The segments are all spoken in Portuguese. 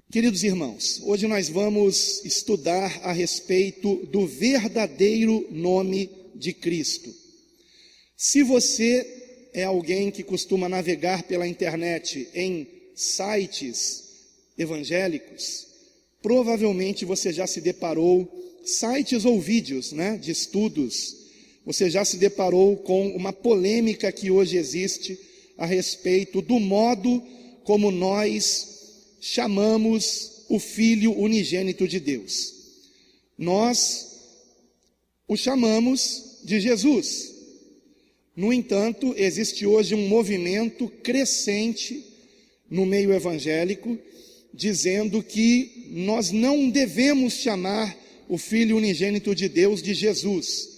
Queridos irmãos, hoje nós vamos estudar a respeito do verdadeiro nome de Cristo. Se você é alguém que costuma navegar pela internet em sites evangélicos, provavelmente você já se deparou, sites ou vídeos, de estudos, você já se deparou com uma polêmica que hoje existe a respeito do modo como nós chamamos o Filho unigênito de Deus. Nós o chamamos de Jesus. No entanto, existe hoje um movimento crescente no meio evangélico, dizendo que nós não devemos chamar o Filho unigênito de Deus de Jesus.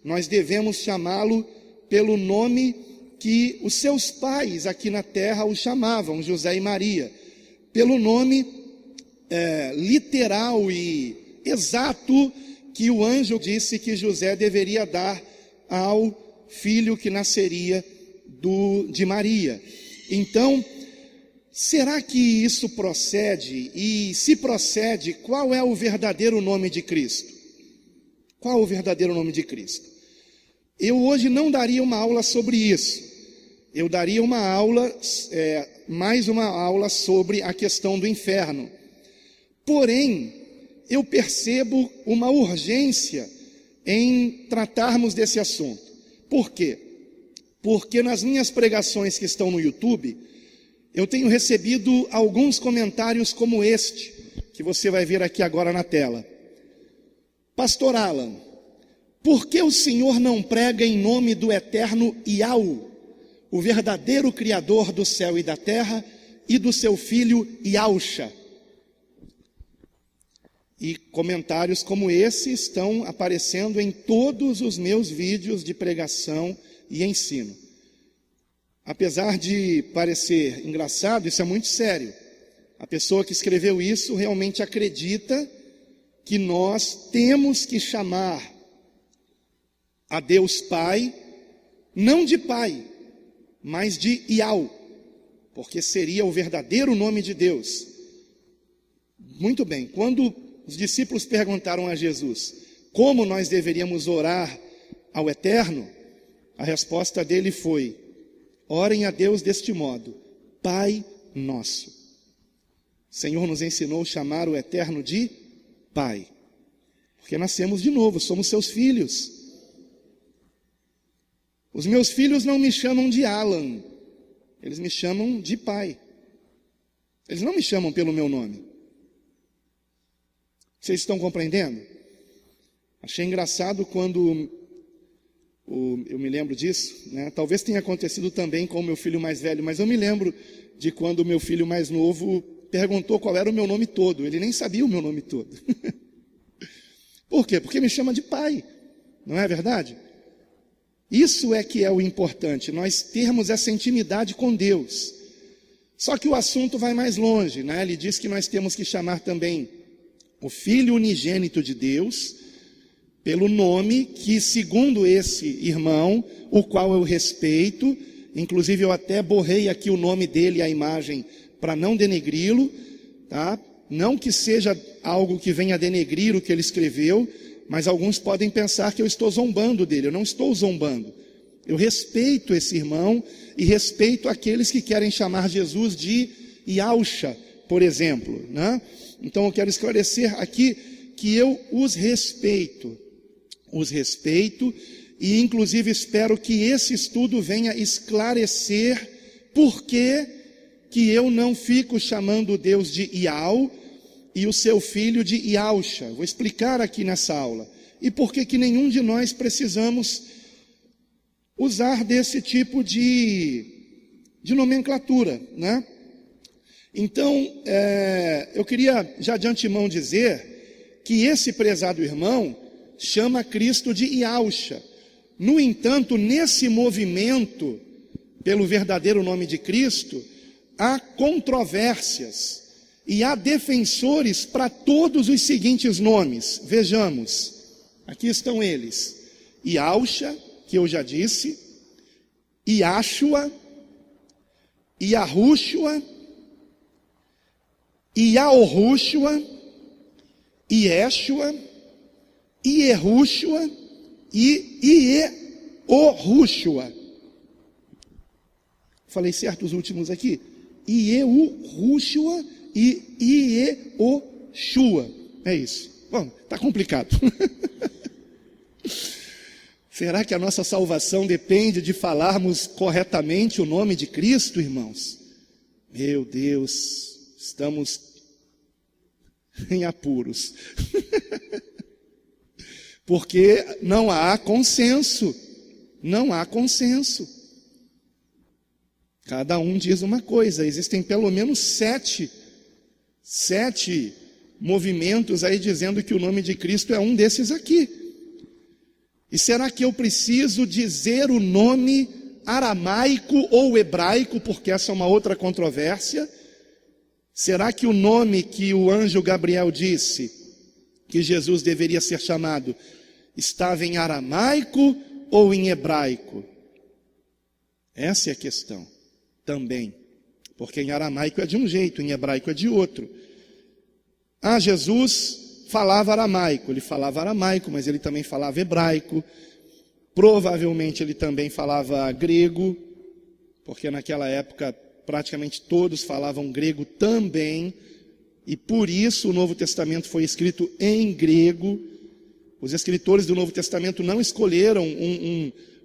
Nós devemos chamá-lo pelo nome que os seus pais aqui na terra o chamavam, José e Maria, pelo nome literal e exato que o anjo disse que José deveria dar ao filho que nasceria de Maria. Então, será que isso procede? E se procede, qual é o verdadeiro nome de Cristo? Qual o verdadeiro nome de Cristo? Eu hoje não daria uma aula sobre isso. Eu daria uma aula, mais uma aula sobre a questão do inferno. Porém, eu percebo uma urgência em tratarmos desse assunto. Por quê? Porque nas minhas pregações que estão no YouTube, eu tenho recebido alguns comentários como este, que você vai ver aqui agora na tela. Pastor Alan, por que o senhor não prega em nome do eterno Yahweh, o verdadeiro Criador do céu e da terra, e do seu filho Yahusha? E comentários como esse estão aparecendo em todos os meus vídeos de pregação e ensino. Apesar de parecer engraçado, isso é muito sério. A pessoa que escreveu isso realmente acredita que nós temos que chamar a Deus Pai, não de Pai, mas de Yahweh, porque seria o verdadeiro nome de Deus. Muito bem, quando os discípulos perguntaram a Jesus como nós deveríamos orar ao Eterno, a resposta dele foi: orem a Deus deste modo, Pai Nosso. O Senhor nos ensinou a chamar o Eterno de Pai, porque nascemos de novo, somos seus filhos. Os meus filhos não me chamam de Alan, eles me chamam de pai. Eles não me chamam pelo meu nome. Vocês estão compreendendo? Achei engraçado quando eu me lembro disso, Talvez tenha acontecido também com o meu filho mais velho, mas eu me lembro de quando o meu filho mais novo perguntou qual era o meu nome todo. Ele nem sabia o meu nome todo. Por quê? Porque me chama de pai, não é verdade? Isso é que é o importante, nós termos essa intimidade com Deus. Só que o assunto vai mais longe, Ele diz que nós temos que chamar também o Filho unigênito de Deus pelo nome que, segundo esse irmão, o qual eu respeito, inclusive eu até borrei aqui o nome dele, a imagem, para não denegri-lo, tá? Não que seja algo que venha denegrir o que ele escreveu, mas alguns podem pensar que eu estou zombando dele. Eu não estou zombando. Eu respeito esse irmão e respeito aqueles que querem chamar Jesus de Yahusha, por exemplo, Então eu quero esclarecer aqui que eu os respeito e inclusive espero que esse estudo venha esclarecer por que eu não fico chamando Deus de Yahweh e o seu filho de Yahusha. Vou explicar aqui nessa aula. E por que nenhum de nós precisamos usar desse tipo de nomenclatura, Então, eu queria já de antemão dizer que esse prezado irmão chama Cristo de Yahusha. No entanto, nesse movimento pelo verdadeiro nome de Cristo, há controvérsias e há defensores para todos os seguintes nomes. Vejamos, aqui estão eles: Yahusha, que eu já disse, Yahshua, Yahushua, Iaorrúshua, Iéshua, Ierrúshua e Ieorrúshua. Falei certo os últimos aqui? Ieurrúshua e Ieoshua. É isso. Bom, está complicado. Será que a nossa salvação depende de falarmos corretamente o nome de Cristo, irmãos? Meu Deus, estamos em apuros. Porque não há consenso. Não há consenso. Cada um diz uma coisa. Existem pelo menos sete movimentos aí dizendo que o nome de Cristo é um desses aqui. E será que eu preciso dizer o nome aramaico ou hebraico, porque essa é uma outra controvérsia? Será que o nome que o anjo Gabriel disse que Jesus deveria ser chamado estava em aramaico ou em hebraico? Essa é a questão também, porque em aramaico é de um jeito, em hebraico é de outro. Jesus falava aramaico, mas ele também falava hebraico. Provavelmente ele também falava grego, porque naquela época praticamente todos falavam grego também, e por isso o Novo Testamento foi escrito em grego. Os escritores do Novo Testamento não escolheram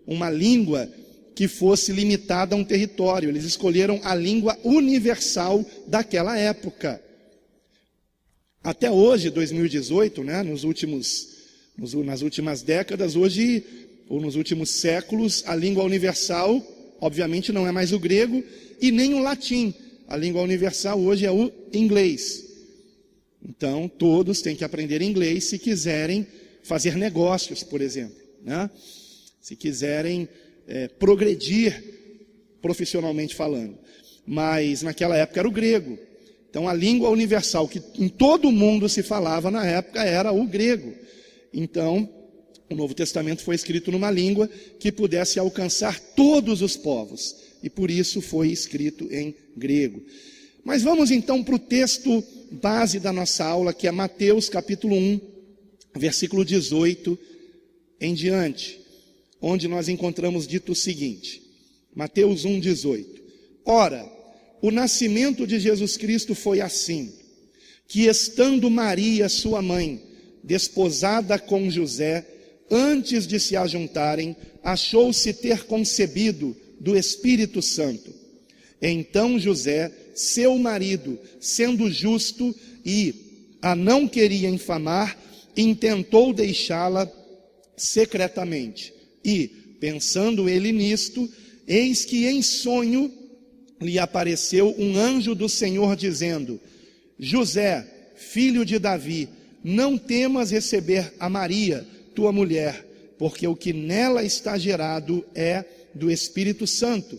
uma língua que fosse limitada a um território, eles escolheram a língua universal daquela época. Até hoje, 2018, né, nas últimas décadas, hoje, ou nos últimos séculos, a língua universal, obviamente, não é mais o grego e nem o latim. A língua universal hoje é o inglês. Então, todos têm que aprender inglês se quiserem fazer negócios, por exemplo, né? Se quiserem progredir profissionalmente falando. Mas naquela época era o grego. Então a língua universal que em todo o mundo se falava na época era o grego. Então o Novo Testamento foi escrito numa língua que pudesse alcançar todos os povos. E por isso foi escrito em grego. Mas vamos então para o texto base da nossa aula, que é Mateus capítulo 1, versículo 18 em diante, onde nós encontramos dito o seguinte. Mateus 1, 18. Ora, o nascimento de Jesus Cristo foi assim, que estando Maria, sua mãe, desposada com José, antes de se ajuntarem, achou-se ter concebido do Espírito Santo. Então José, seu marido, sendo justo e a não queria infamar, intentou deixá-la secretamente. E, pensando ele nisto, eis que em sonho lhe apareceu um anjo do Senhor dizendo: José, filho de Davi, não temas receber a Maria, tua mulher, porque o que nela está gerado é do Espírito Santo.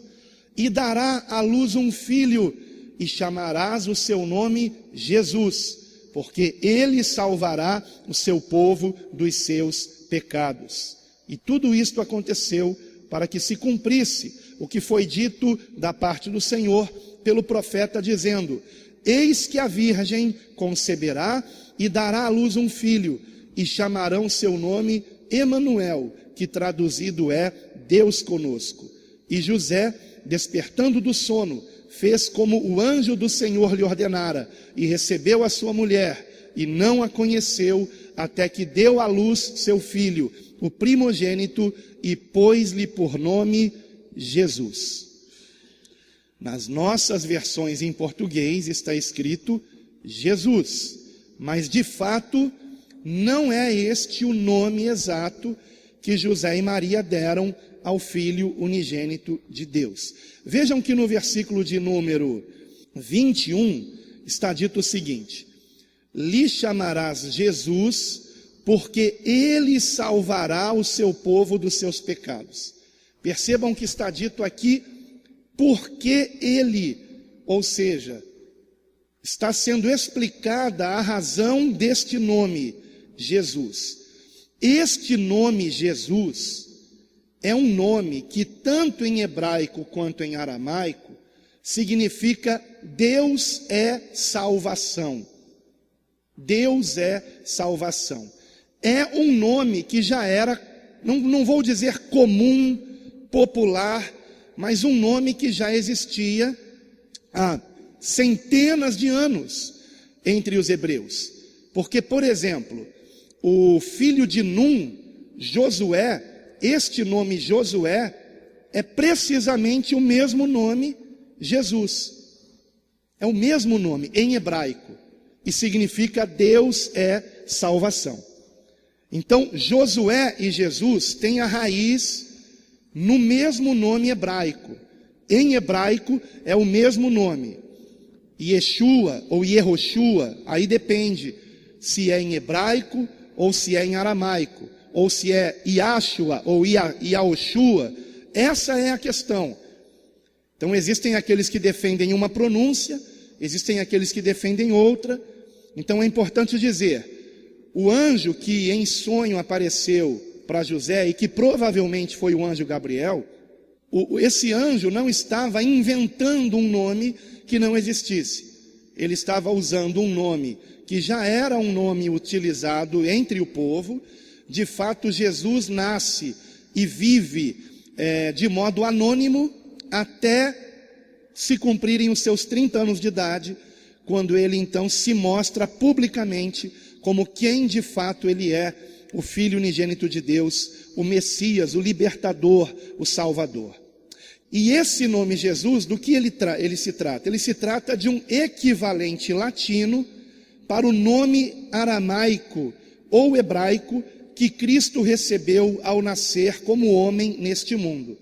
E dará à luz um filho, e chamarás o seu nome Jesus, porque ele salvará o seu povo dos seus pecados. E tudo isto aconteceu para que se cumprisse o que foi dito da parte do Senhor pelo profeta, dizendo: eis que a virgem conceberá e dará à luz um filho, e chamarão seu nome Emanuel, que traduzido é Deus conosco. E José, despertando do sono, fez como o anjo do Senhor lhe ordenara, e recebeu a sua mulher, e não a conheceu, até que deu à luz seu filho, o primogênito, e pôs-lhe por nome Jesus. Nas nossas versões em português está escrito Jesus, mas de fato não é este o nome exato que José e Maria deram ao Filho unigênito de Deus. Vejam que no versículo de número 21 está dito o seguinte: lhe chamarás Jesus, porque ele salvará o seu povo dos seus pecados. Percebam que está dito aqui, porque ele, ou seja, está sendo explicada a razão deste nome, Jesus. Este nome, Jesus, é um nome que tanto em hebraico quanto em aramaico significa Deus é salvação. Deus é salvação. É um nome que já era, não vou dizer comum, popular, mas um nome que já existia há centenas de anos entre os hebreus. Porque, por exemplo, o filho de Num, Josué, este nome Josué é precisamente o mesmo nome Jesus. É o mesmo nome em hebraico e significa Deus é salvação. Então, Josué e Jesus têm a raiz no mesmo nome hebraico. Em hebraico é o mesmo nome. Yeshua ou Yehoshua, aí depende se é em hebraico ou se é em aramaico, ou se é Yahshua ou Yahoshua. Essa é a questão. Então existem aqueles que defendem uma pronúncia, existem aqueles que defendem outra. Então é importante dizer, o anjo que em sonho apareceu para José, e que provavelmente foi o anjo Gabriel, esse anjo não estava inventando um nome que não existisse. Ele estava usando um nome que já era um nome utilizado entre o povo. De fato, Jesus nasce e vive de modo anônimo até se cumprirem os seus 30 anos de idade, quando ele então se mostra publicamente como quem de fato ele é, o Filho unigênito de Deus, o Messias, o Libertador, o Salvador. E esse nome Jesus, do que ele se trata? Ele se trata de um equivalente latino para o nome aramaico ou hebraico que Cristo recebeu ao nascer como homem neste mundo.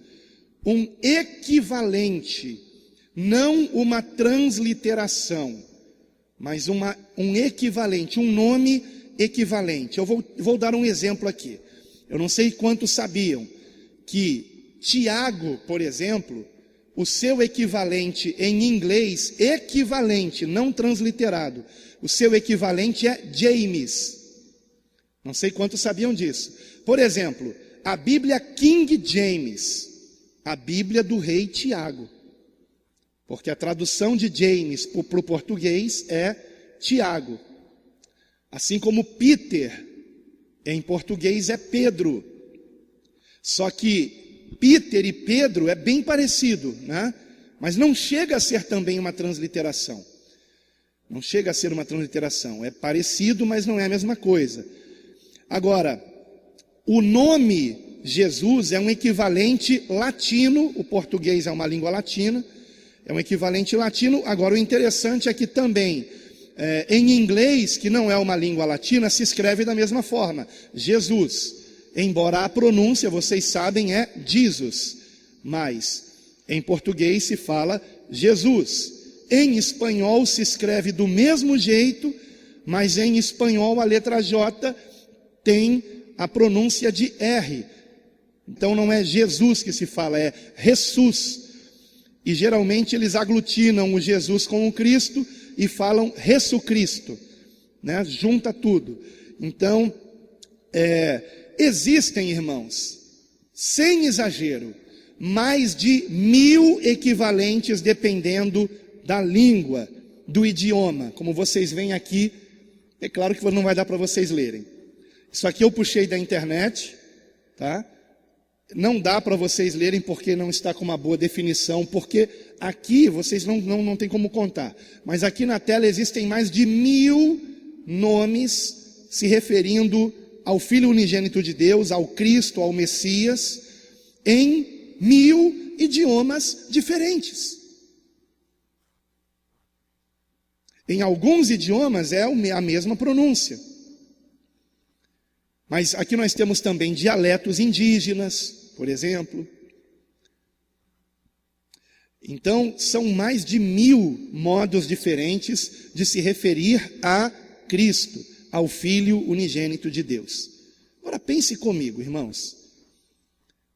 Um equivalente, não uma transliteração, mas um equivalente, um nome equivalente. Eu vou dar um exemplo aqui. Eu não sei quantos sabiam que Tiago, por exemplo, o seu equivalente em inglês, equivalente, não transliterado, o seu equivalente é James. Não sei quantos sabiam disso. Por exemplo, a Bíblia King James, a Bíblia do rei Tiago, porque a tradução de James para o português é Tiago. Assim como Peter, em português é Pedro. Só que Peter e Pedro é bem parecido, né? Mas não chega a ser também uma transliteração. Não chega a ser uma transliteração. É parecido, mas não é a mesma coisa. Agora, o nome Jesus é um equivalente latino, o português é uma língua latina, é um equivalente latino. Agora, o interessante é que também, em inglês, que não é uma língua latina, se escreve da mesma forma, Jesus. Embora a pronúncia, vocês sabem, é Jesus, mas em português se fala Jesus. Em espanhol se escreve do mesmo jeito, mas em espanhol a letra J tem a pronúncia de R. Então não é Jesus que se fala, é Jesus. E geralmente eles aglutinam o Jesus com o Cristo e falam Jesucristo, né? Junta tudo. Então, existem, irmãos, sem exagero, mais de 1000 equivalentes dependendo da língua, do idioma. Como vocês veem aqui, é claro que não vai dar para vocês lerem. Isso aqui eu puxei da internet, tá? Não dá para vocês lerem porque não está com uma boa definição, porque aqui vocês não tem como contar. Mas aqui na tela existem mais de 1000 nomes se referindo ao Filho unigênito de Deus, ao Cristo, ao Messias, em 1000 idiomas diferentes. Em alguns idiomas é a mesma pronúncia. Mas aqui nós temos também dialetos indígenas, por exemplo. Então, são mais de 1000 modos diferentes de se referir a Cristo, ao Filho unigênito de Deus. Agora pense comigo, irmãos.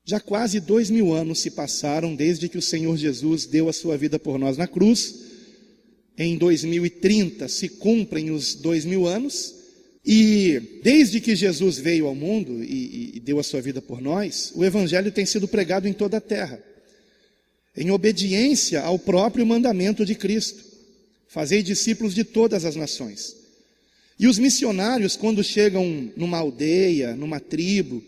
Já quase 2000 anos se passaram desde que o Senhor Jesus deu a sua vida por nós na cruz. Em 2030 se cumprem os 2000 anos. E desde que Jesus veio ao mundo e deu a sua vida por nós, o Evangelho tem sido pregado em toda a terra, em obediência ao próprio mandamento de Cristo. Fazei discípulos de todas as nações. E os missionários, quando chegam numa aldeia, numa tribo,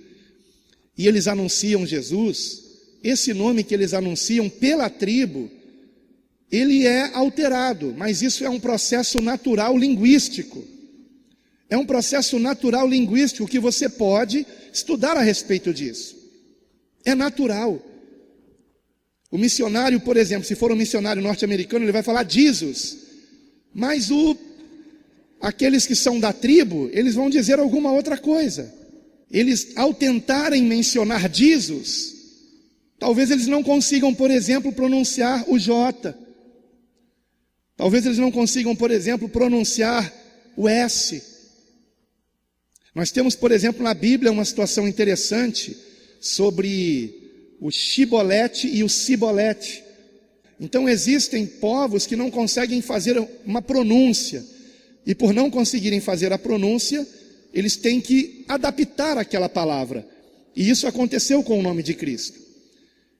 e eles anunciam Jesus, esse nome que eles anunciam pela tribo, ele é alterado, mas isso é um processo natural linguístico. É um processo natural linguístico que você pode estudar a respeito disso. É natural. O missionário, por exemplo, se for um missionário norte-americano, ele vai falar Jesus. Mas aqueles que são da tribo, eles vão dizer alguma outra coisa. Eles, ao tentarem mencionar Jesus, talvez eles não consigam, por exemplo, pronunciar o J. Talvez eles não consigam, por exemplo, pronunciar o S. Nós temos, por exemplo, na Bíblia uma situação interessante sobre o Shibolete e o Sibolete. Então existem povos que não conseguem fazer uma pronúncia. E por não conseguirem fazer a pronúncia, eles têm que adaptar aquela palavra. E isso aconteceu com o nome de Cristo.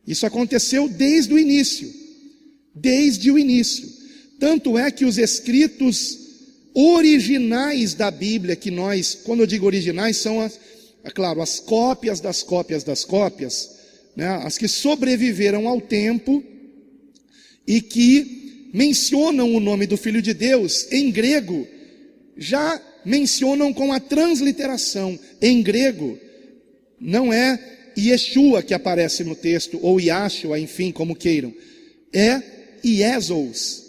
Isso aconteceu desde o início. Desde o início. Tanto é que os escritos originais da Bíblia, que nós, quando eu digo originais, são as cópias das cópias das cópias, né? As que sobreviveram ao tempo e que mencionam o nome do Filho de Deus em grego, já mencionam com a transliteração. Em grego, não é Yeshua que aparece no texto, ou Yahshua, enfim, como queiram. É Iezos,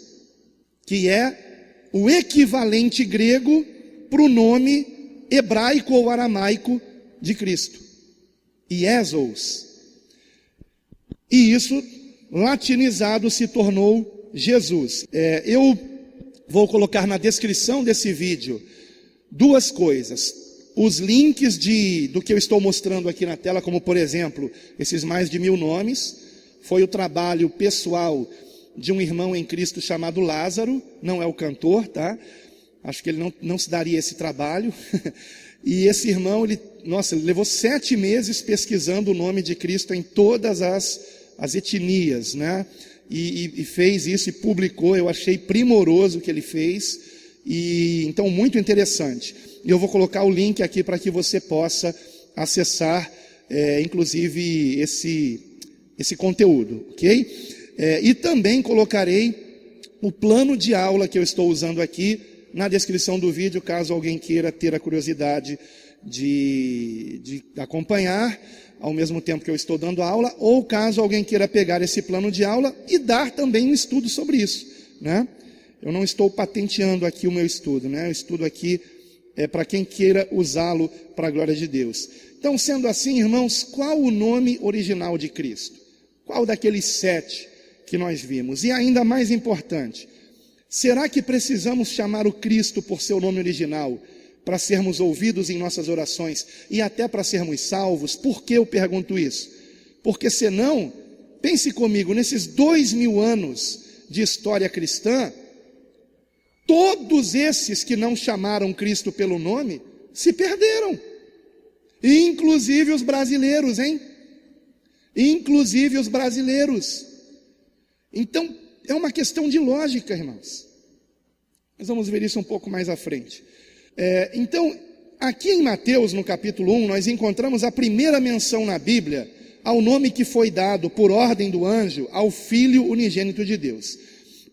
que é o equivalente grego para o nome hebraico ou aramaico de Cristo. Iezos. E isso, latinizado, se tornou Jesus. Eu vou colocar na descrição desse vídeo duas coisas. Os links do que eu estou mostrando aqui na tela, como por exemplo, esses mais de 1000 nomes, foi o trabalho pessoal de um irmão em Cristo chamado Lázaro, não é o cantor, tá? Acho que ele não se daria esse trabalho. E esse irmão, ele levou 7 meses pesquisando o nome de Cristo em todas as etnias, né? E fez isso e publicou. Eu achei primoroso o que ele fez. E então, muito interessante. E eu vou colocar o link aqui para que você possa acessar, inclusive, esse conteúdo, ok? E também colocarei o plano de aula que eu estou usando aqui na descrição do vídeo, caso alguém queira ter a curiosidade de acompanhar ao mesmo tempo que eu estou dando a aula, ou caso alguém queira pegar esse plano de aula e dar também um estudo sobre isso, né? Eu não estou patenteando aqui o meu estudo, né? O estudo aqui é para quem queira usá-lo para a glória de Deus. Então, sendo assim, irmãos, qual o nome original de Cristo? Qual daqueles 7 que nós vimos? E ainda mais importante, será que precisamos chamar o Cristo por seu nome original para sermos ouvidos em nossas orações e até para sermos salvos? Por que eu pergunto isso? Porque senão, pense comigo, nesses 2000 anos de história cristã, todos esses que não chamaram Cristo pelo nome se perderam. Inclusive os brasileiros, hein? Inclusive os brasileiros. Então, é uma questão de lógica, irmãos. Nós vamos ver isso um pouco mais à frente. Então, aqui em Mateus, no capítulo 1, nós encontramos a primeira menção na Bíblia ao nome que foi dado por ordem do anjo ao Filho unigênito de Deus.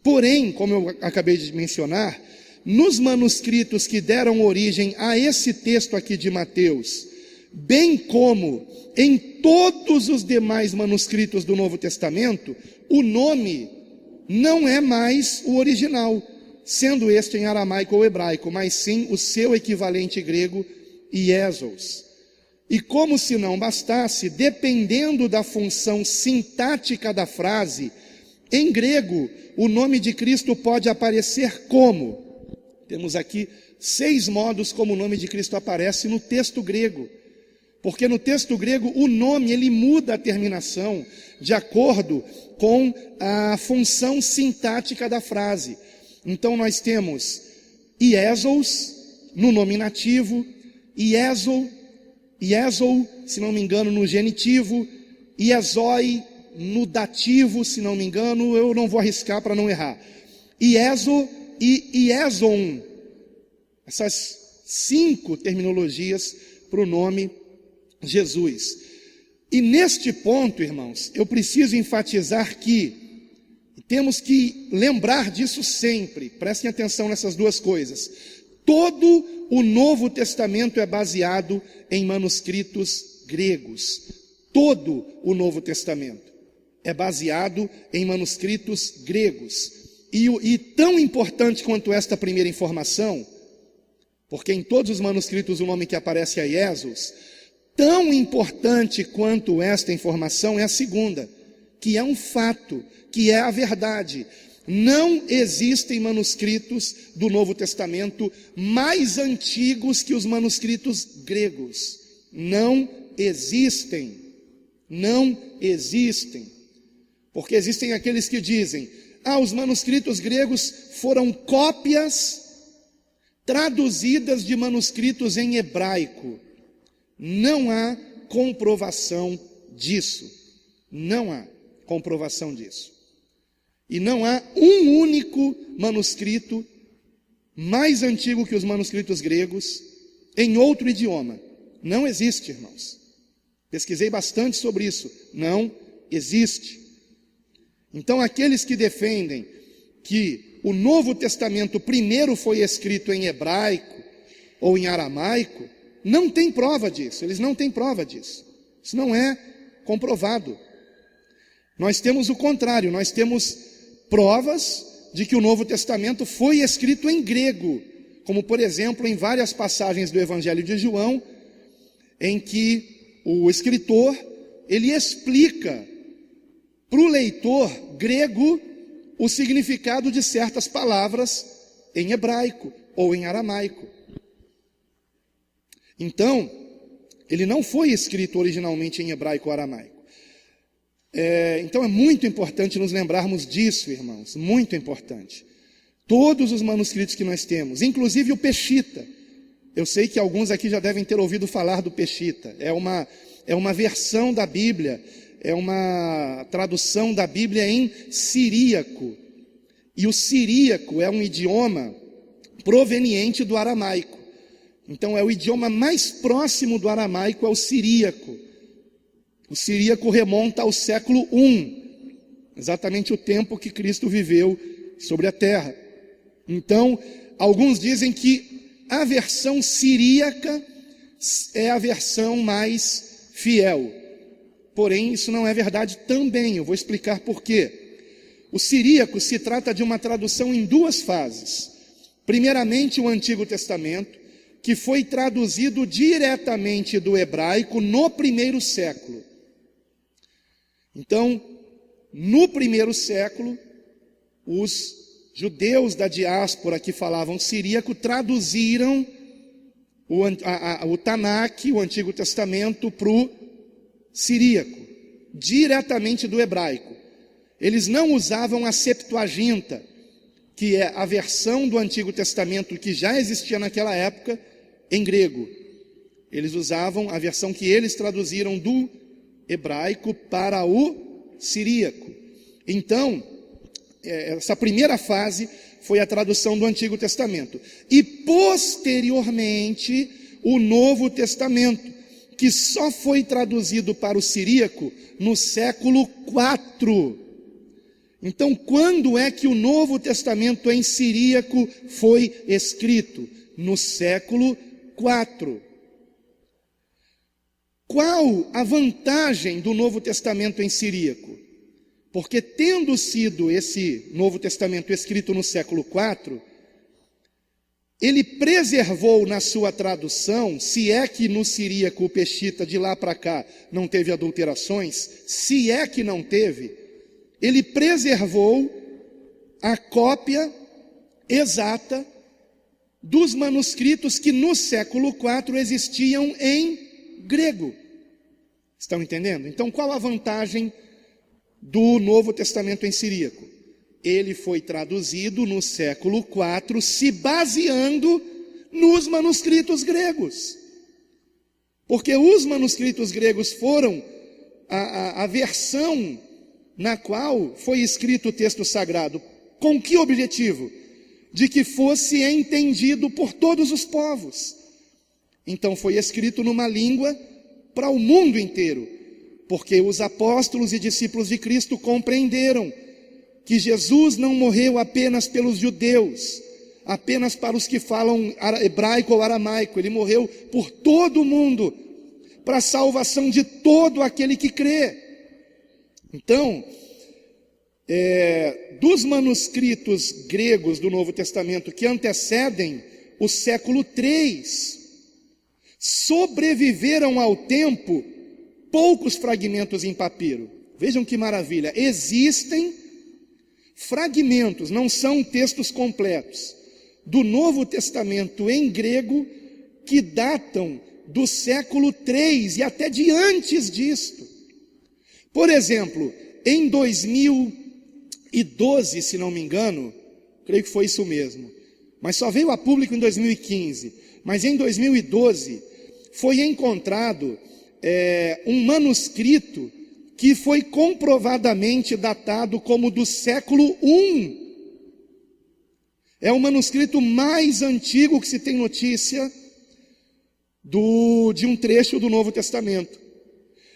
Porém, como eu acabei de mencionar, nos manuscritos que deram origem a esse texto aqui de Mateus, bem como em todos os demais manuscritos do Novo Testamento, o nome não é mais o original, sendo este em aramaico ou hebraico, mas sim o seu equivalente grego, Iezos. E como se não bastasse, dependendo da função sintática da frase, em grego, o nome de Cristo pode aparecer como? Temos aqui 6 modos como o nome de Cristo aparece no texto grego. Porque no texto grego o nome ele muda a terminação de acordo com a função sintática da frase. Então nós temos Iezos no nominativo, Iezou, se não me engano, no genitivo, Iezoi no dativo, se não me engano, eu não vou arriscar para não errar. Iezo e Ieson. Essas 5 terminologias para o nome Jesus. E neste ponto, irmãos, eu preciso enfatizar que temos que lembrar disso sempre. Prestem atenção nessas duas coisas. Todo o Novo Testamento é baseado em manuscritos gregos. Todo o Novo Testamento é baseado em manuscritos gregos. E tão importante quanto esta primeira informação, porque em todos os manuscritos o nome que aparece é Iesus, tão importante quanto esta informação é a segunda, que é um fato, que é a verdade. Não existem manuscritos do Novo Testamento mais antigos que os manuscritos gregos. Não existem. Não existem. Porque existem aqueles que dizem: os manuscritos gregos foram cópias traduzidas de manuscritos em hebraico. Não há comprovação disso. Não há comprovação disso. E não há um único manuscrito mais antigo que os manuscritos gregos em outro idioma. Não existe, irmãos. Pesquisei bastante sobre isso. Não existe. Então, aqueles que defendem que o Novo Testamento primeiro foi escrito em hebraico ou em aramaico, não tem prova disso. Eles não têm prova disso. Isso não é comprovado. Nós temos o contrário. Nós temos provas de que o Novo Testamento foi escrito em grego, como por exemplo em várias passagens do Evangelho de João, em que o escritor, ele explica para o leitor grego o significado de certas palavras em hebraico ou em aramaico. Então, ele não foi escrito originalmente em hebraico ou aramaico. Então é muito importante nos lembrarmos disso, irmãos, muito importante. Todos os manuscritos que nós temos, inclusive o Peshita. Eu sei que alguns aqui já devem ter ouvido falar do Peshita. É uma versão da Bíblia, é uma tradução da Bíblia em siríaco. E o siríaco é um idioma proveniente do aramaico. Então é o idioma mais próximo do aramaico, é o siríaco. O siríaco remonta ao século I, exatamente o tempo que Cristo viveu sobre a terra. Então, alguns dizem que a versão siríaca é a versão mais fiel. Porém, isso não é verdade também. Eu vou explicar por quê. O siríaco se trata de uma tradução em duas fases. Primeiramente, o Antigo Testamento, que foi traduzido diretamente do hebraico no primeiro século. Então, no primeiro século, os judeus da diáspora que falavam siríaco traduziram o Tanakh, o Antigo Testamento, para o siríaco, diretamente do hebraico. Eles não usavam a Septuaginta, que é a versão do Antigo Testamento que já existia naquela época, em grego. Eles usavam a versão que eles traduziram do hebraico para o siríaco. Então, essa primeira fase foi a tradução do Antigo Testamento. E posteriormente, o Novo Testamento, que só foi traduzido para o siríaco no século IV. Então, quando é que o Novo Testamento em siríaco foi escrito? No século IV. Qual a vantagem do Novo Testamento em siríaco? Porque tendo sido esse Novo Testamento escrito no século IV, ele preservou na sua tradução, se é que no siríaco o Peshita de lá para cá não teve adulterações, se é que não teve, ele preservou a cópia exata dos manuscritos que no século IV existiam em grego. Estão entendendo? Então, qual a vantagem do Novo Testamento em siríaco? Ele foi traduzido no século IV, se baseando nos manuscritos gregos. Porque os manuscritos gregos foram a versão na qual foi escrito o texto sagrado. Com que objetivo? de que fosse entendido por todos os povos. Então foi escrito numa língua para o mundo inteiro, porque os apóstolos e discípulos de Cristo compreenderam que Jesus não morreu apenas pelos judeus, apenas para os que falam hebraico ou aramaico. Ele morreu por todo o mundo, para a salvação de todo aquele que crê. Então, dos manuscritos gregos do Novo Testamento que antecedem o século III, sobreviveram ao tempo poucos fragmentos em papiro. Vejam que maravilha, existem fragmentos, não são textos completos, do Novo Testamento em grego que datam do século III e até de antes disto. Por exemplo, em 2012, se não me engano, creio que foi isso mesmo, mas só veio a público em 2015, mas em 2012 foi encontrado um manuscrito que foi comprovadamente datado como do século I. É o manuscrito mais antigo que se tem notícia de um trecho do Novo Testamento.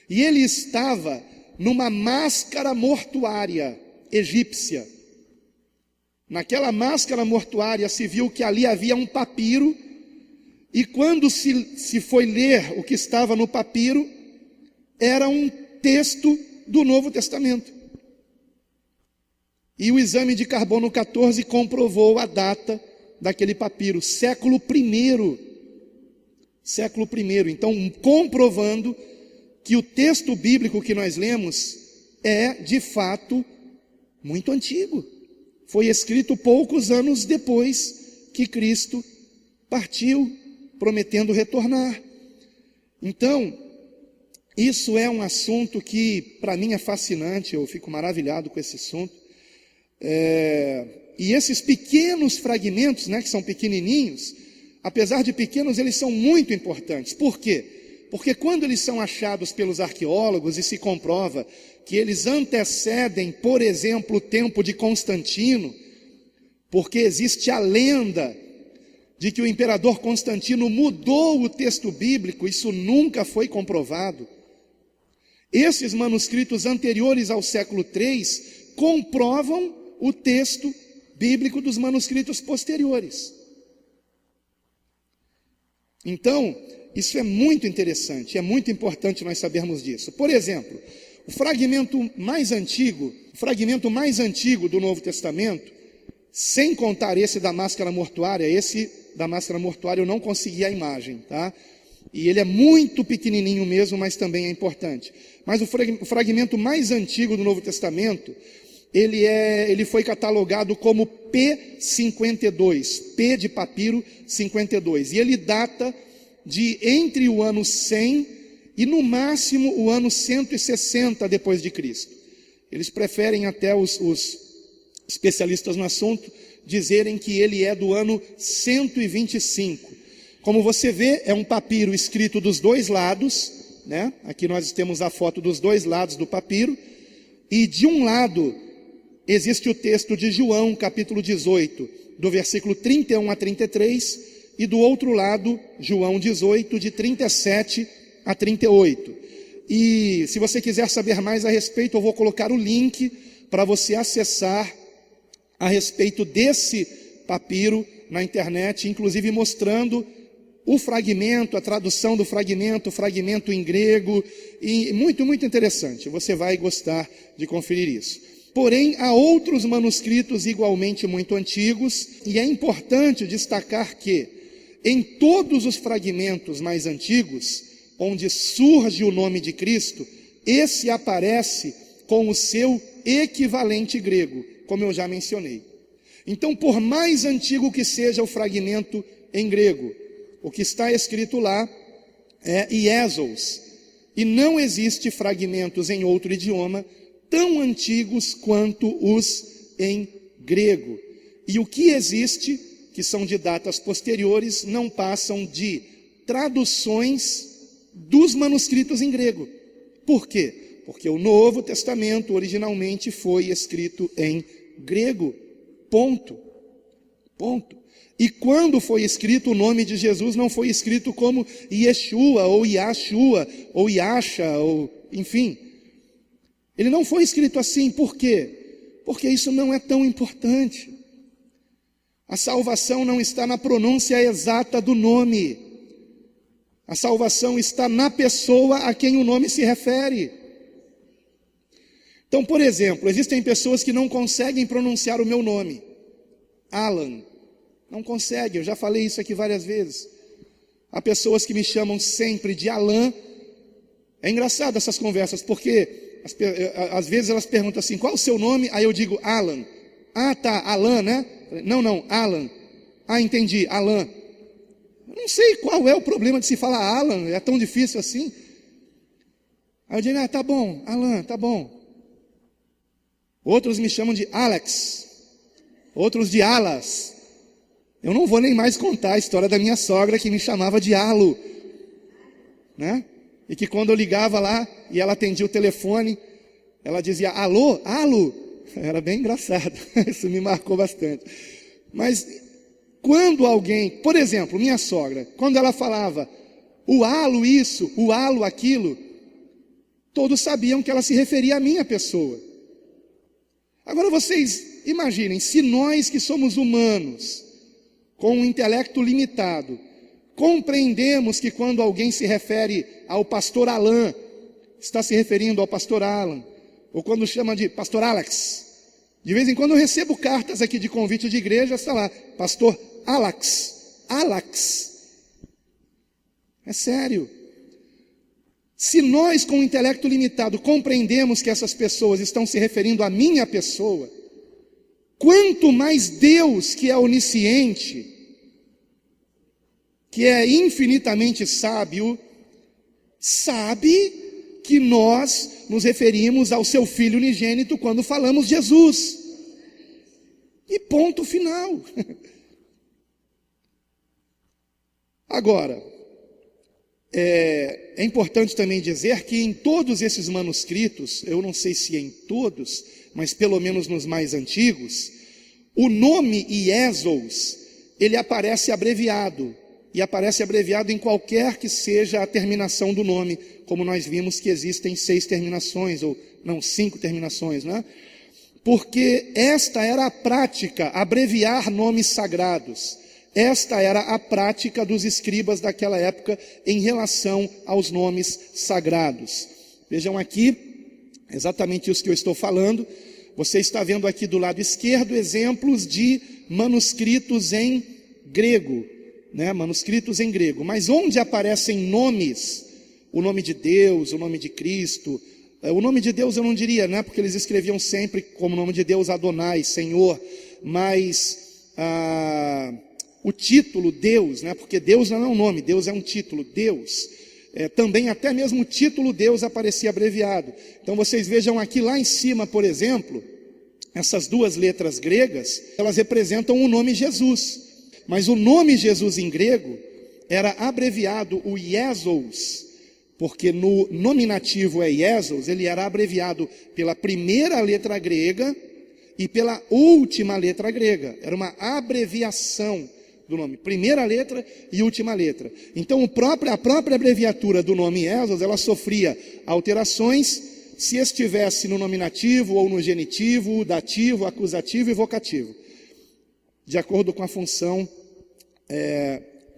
E ele estava numa máscara mortuária egípcia. Naquela máscara mortuária se viu que ali havia um papiro, e quando se foi ler o que estava no papiro, era um texto do Novo Testamento. E o exame de carbono 14 comprovou a data daquele papiro, século I. Século I. Então, comprovando que o texto bíblico que nós lemos é, de fato, muito antigo. Foi escrito poucos anos depois que Cristo partiu, prometendo retornar. Então, isso é um assunto que para mim é fascinante, eu fico maravilhado com esse assunto. E esses pequenos fragmentos, que são pequenininhos, apesar de pequenos, eles são muito importantes. Por quê? Porque quando eles são achados pelos arqueólogos e se comprova que eles antecedem, por exemplo, o tempo de Constantino, porque existe a lenda de que o imperador Constantino mudou o texto bíblico, isso nunca foi comprovado. Esses manuscritos anteriores ao século III comprovam o texto bíblico dos manuscritos posteriores. Então, isso é muito interessante, é muito importante nós sabermos disso. Por exemplo, o fragmento mais antigo do Novo Testamento, sem contar esse da máscara mortuária, esse da máscara mortuária eu não consegui a imagem, tá? E ele é muito pequenininho mesmo, mas também é importante. Mas o fragmento mais antigo do Novo Testamento, ele foi catalogado como P52, P de papiro 52, e ele data de entre o ano 100 e no máximo o ano 160 depois de Cristo. Eles preferem até os especialistas no assunto dizerem que ele é do ano 125. Como você vê, é um papiro escrito dos dois lados, Aqui nós temos a foto dos dois lados do papiro, e de um lado existe o texto de João, capítulo 18, do versículo 31 a 33, e do outro lado, João 18, de 37 a 38. E se você quiser saber mais a respeito, eu vou colocar o link para você acessar a respeito desse papiro na internet, inclusive mostrando o fragmento, a tradução do fragmento, o fragmento em grego, e muito, muito interessante. Você vai gostar de conferir isso. Porém, há outros manuscritos igualmente muito antigos, e é importante destacar que, em todos os fragmentos mais antigos, onde surge o nome de Cristo, esse aparece com o seu equivalente grego, como eu já mencionei. Então, por mais antigo que seja o fragmento em grego, o que está escrito lá é Iesos, e não existe fragmentos em outro idioma tão antigos quanto os em grego. E o que existe, que são de datas posteriores, não passam de traduções dos manuscritos em grego. Por quê? Porque o Novo Testamento originalmente foi escrito em grego. Ponto. Ponto. E quando foi escrito o nome de Jesus, não foi escrito como Yeshua, ou Yashua, ou Yasha, ou enfim. Ele não foi escrito assim, por quê? Porque isso não é tão importante. A salvação não está na pronúncia exata do nome. A salvação está na pessoa a quem o nome se refere. Então, por exemplo, existem pessoas que não conseguem pronunciar o meu nome. Alan. Não consegue, eu já falei isso aqui várias vezes. Há pessoas que me chamam sempre de Alan. É engraçado essas conversas, porque às vezes elas perguntam assim, qual é o seu nome? Aí eu digo Alan. Ah, tá, Alan, né? Não, Alan. Ah, entendi, Alan. Eu não sei qual é o problema de se falar Alan, é tão difícil assim. Aí eu digo, tá bom, Alan, tá bom. Outros me chamam de Alex, outros de Alas. Eu não vou nem mais contar a história da minha sogra que me chamava de Alo, né? E que quando eu ligava lá e ela atendia o telefone, ela dizia, alô, Alo. Era bem engraçado, isso me marcou bastante. Mas quando alguém, por exemplo, minha sogra, quando ela falava, o Alo isso, o Alo aquilo, todos sabiam que ela se referia à minha pessoa. Agora vocês imaginem, se nós que somos humanos, com um intelecto limitado, compreendemos que quando alguém se refere ao pastor Alan, está se referindo ao pastor Alan, ou quando chama de pastor Alex. De vez em quando eu recebo cartas aqui de convite de igreja, está lá, pastor Alex. É sério. Se nós com o intelecto limitado compreendemos que essas pessoas estão se referindo à minha pessoa, quanto mais Deus, que é onisciente, que é infinitamente sábio, sabe que nós nos referimos ao seu Filho unigênito quando falamos Jesus. E ponto final. Agora, é importante também dizer que em todos esses manuscritos, eu não sei se em todos, mas pelo menos nos mais antigos, o nome Iesous, ele aparece abreviado. E aparece abreviado em qualquer que seja a terminação do nome, como nós vimos que existem 6 terminações, ou não, 5 terminações, né? Porque esta era a prática, abreviar nomes sagrados. Esta era a prática dos escribas daquela época em relação aos nomes sagrados. Vejam aqui, exatamente isso que eu estou falando. Você está vendo aqui do lado esquerdo exemplos de manuscritos em grego. Manuscritos em grego, mas onde aparecem nomes, o nome de Deus, o nome de Cristo, o nome de Deus eu não diria, porque eles escreviam sempre como nome de Deus Adonai, Senhor, mas o título Deus, porque Deus não é um nome, Deus é um título, Deus, também até mesmo o título Deus aparecia abreviado. Então vocês vejam aqui lá em cima, por exemplo, essas 2 letras gregas, elas representam o nome Jesus. Mas o nome Jesus em grego era abreviado o Iesous, porque no nominativo é Iesous, ele era abreviado pela primeira letra grega e pela última letra grega. Era uma abreviação do nome, primeira letra e última letra. Então a própria abreviatura do nome Iesous, ela sofria alterações se estivesse no nominativo ou no genitivo, dativo, acusativo e vocativo, de acordo com a função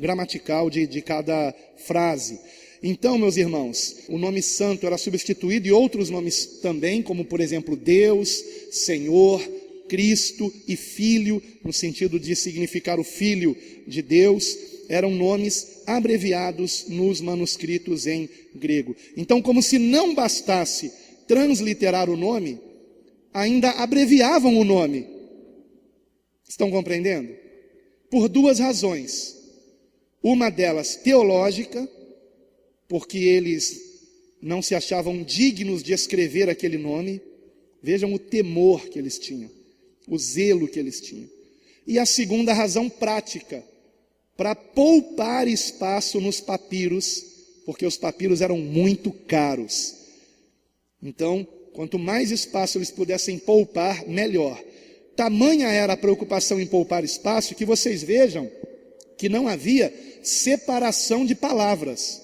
gramatical de cada frase. Então, meus irmãos, o nome santo era substituído e outros nomes também, como por exemplo Deus, Senhor, Cristo e Filho, no sentido de significar o Filho de Deus, eram nomes abreviados nos manuscritos em grego. Então, como se não bastasse transliterar o nome, ainda abreviavam o nome. Estão compreendendo? Por 2 razões. Uma delas teológica, porque eles não se achavam dignos de escrever aquele nome. Vejam o temor que eles tinham, o zelo que eles tinham. E a segunda razão prática, para poupar espaço nos papiros, porque os papiros eram muito caros. Então, quanto mais espaço eles pudessem poupar, melhor. tamanha era a preocupação em poupar espaço, que vocês vejam que não havia separação de palavras.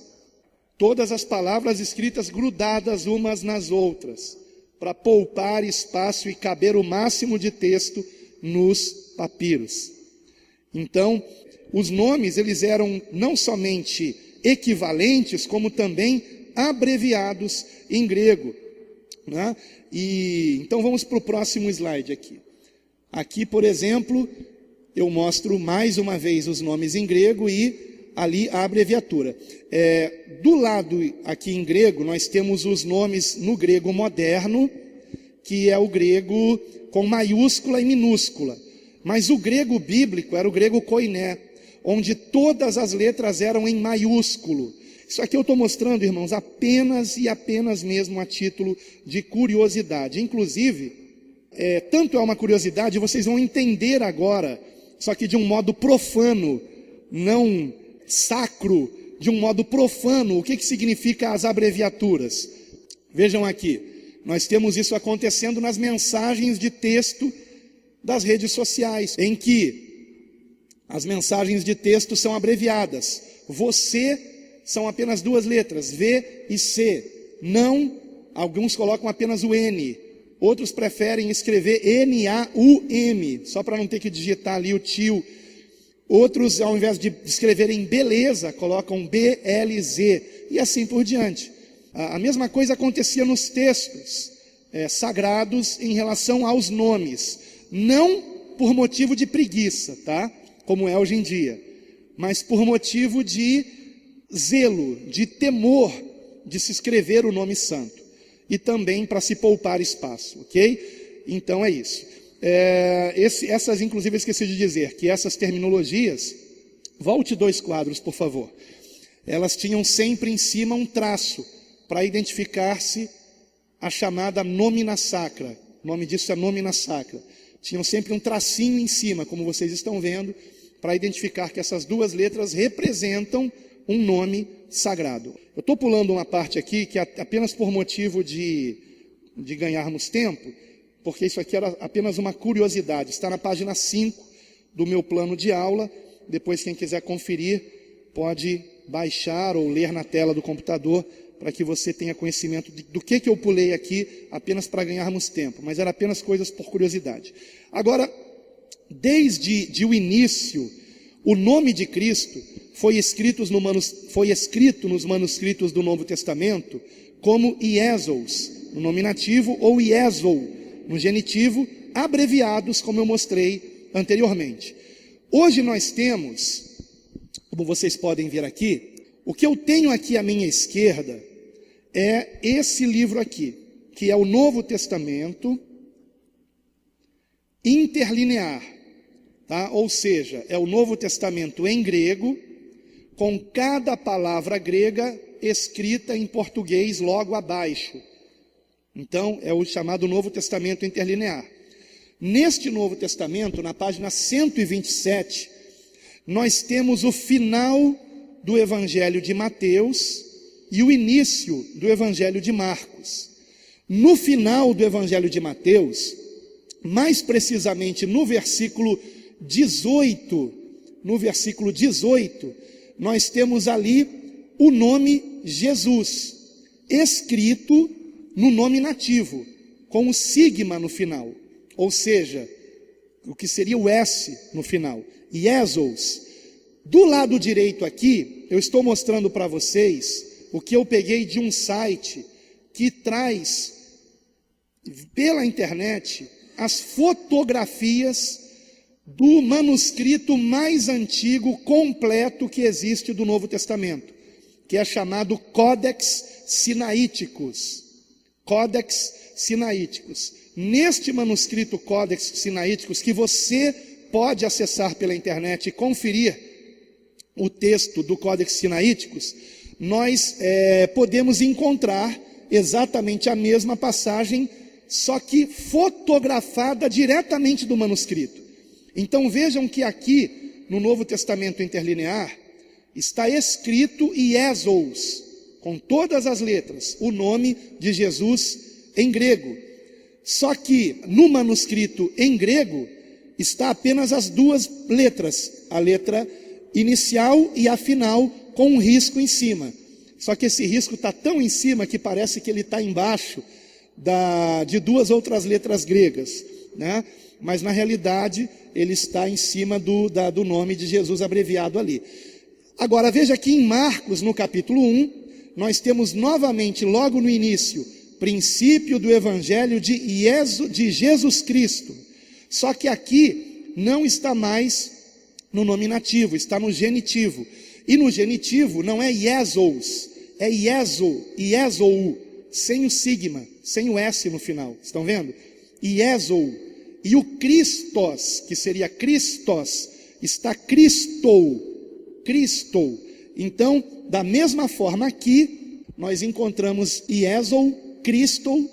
Todas as palavras escritas grudadas umas nas outras, para poupar espaço e caber o máximo de texto nos papiros. Então, os nomes, eles eram não somente equivalentes, como também abreviados em grego, né? E então vamos para o próximo slide aqui. Aqui, por exemplo, eu mostro mais uma vez os nomes em grego e ali a abreviatura. Do lado aqui em grego, nós temos os nomes no grego moderno, que é o grego com maiúscula e minúscula. Mas o grego bíblico era o grego koiné, onde todas as letras eram em maiúsculo. Isso aqui eu estou mostrando, irmãos, apenas e apenas mesmo a título de curiosidade. Inclusive, tanto é uma curiosidade, vocês vão entender agora, só que de um modo profano, não sacro, de um modo profano, o que significa as abreviaturas. Vejam aqui, nós temos isso acontecendo nas mensagens de texto das redes sociais, em que as mensagens de texto são abreviadas. Você são apenas duas letras, V e C. Não, alguns colocam apenas o N. Outros preferem escrever N-A-U-M, só para não ter que digitar ali o tio. Outros, ao invés de escreverem beleza, colocam B-L-Z. E assim por diante. A mesma coisa acontecia nos textos sagrados em relação aos nomes. Não por motivo de preguiça, tá? Como é hoje em dia. Mas por motivo de zelo, de temor de se escrever o nome santo. E também para se poupar espaço, ok? Então é isso. Essas, inclusive, eu esqueci de dizer, que essas terminologias, volte 2 quadros, por favor. Elas tinham sempre em cima um traço, para identificar-se a chamada nomina sacra. O nome disso é nomina sacra. Tinham sempre um tracinho em cima, como vocês estão vendo, para identificar que essas duas letras representam um nome sagrado. Eu estou pulando uma parte aqui que é apenas por motivo de ganharmos tempo, porque isso aqui era apenas uma curiosidade. Está na página 5 do meu plano de aula. Depois, quem quiser conferir, pode baixar ou ler na tela do computador, para que você tenha conhecimento do que eu pulei aqui, apenas para ganharmos tempo. Mas era apenas coisas por curiosidade. Agora, desde o início, o nome de Cristo foi escrito nos manuscritos do Novo Testamento como Iesous, no nominativo, ou Iesou, no genitivo, abreviados, como eu mostrei anteriormente. Hoje nós temos, como vocês podem ver aqui, o que eu tenho aqui à minha esquerda é esse livro aqui, que é o Novo Testamento interlinear, tá? Ou seja, é o Novo Testamento em grego, com cada palavra grega escrita em português logo abaixo. Então, é o chamado Novo Testamento interlinear. Neste Novo Testamento, na página 127, nós temos o final do Evangelho de Mateus e o início do Evangelho de Marcos. No final do Evangelho de Mateus, mais precisamente no versículo 18, nós temos ali o nome Jesus, escrito no nominativo, com o sigma no final, ou seja, o que seria o S no final, Iesous. Do lado direito aqui, eu estou mostrando para vocês o que eu peguei de um site que traz pela internet as fotografias do manuscrito mais antigo, completo que existe do Novo Testamento, que é chamado Codex Sinaíticos. Codex Sinaíticos. Neste manuscrito Codex Sinaíticos, que você pode acessar pela internet e conferir o texto do Codex Sinaíticos, nós podemos encontrar exatamente a mesma passagem, só que fotografada diretamente do manuscrito. Então vejam que aqui, no Novo Testamento interlinear, está escrito Iesous, com todas as letras, o nome de Jesus em grego. Só que no manuscrito em grego está apenas as duas letras, a letra inicial e a final, com um risco em cima. Só que esse risco está tão em cima que parece que ele está embaixo de duas outras letras gregas, né? Mas na realidade ele está em cima do nome de Jesus abreviado ali. Agora veja que em Marcos, no capítulo 1, nós temos novamente, logo no início, princípio do evangelho de Jesus Cristo. Só que aqui não está mais no nominativo, está no genitivo. E no genitivo não é Iesous, é Iesou, sem o sigma, sem o S no final. Estão vendo? Iesou. E o Christos, que seria Christos, está Christou. Então, da mesma forma aqui, nós encontramos Iesou, Christou,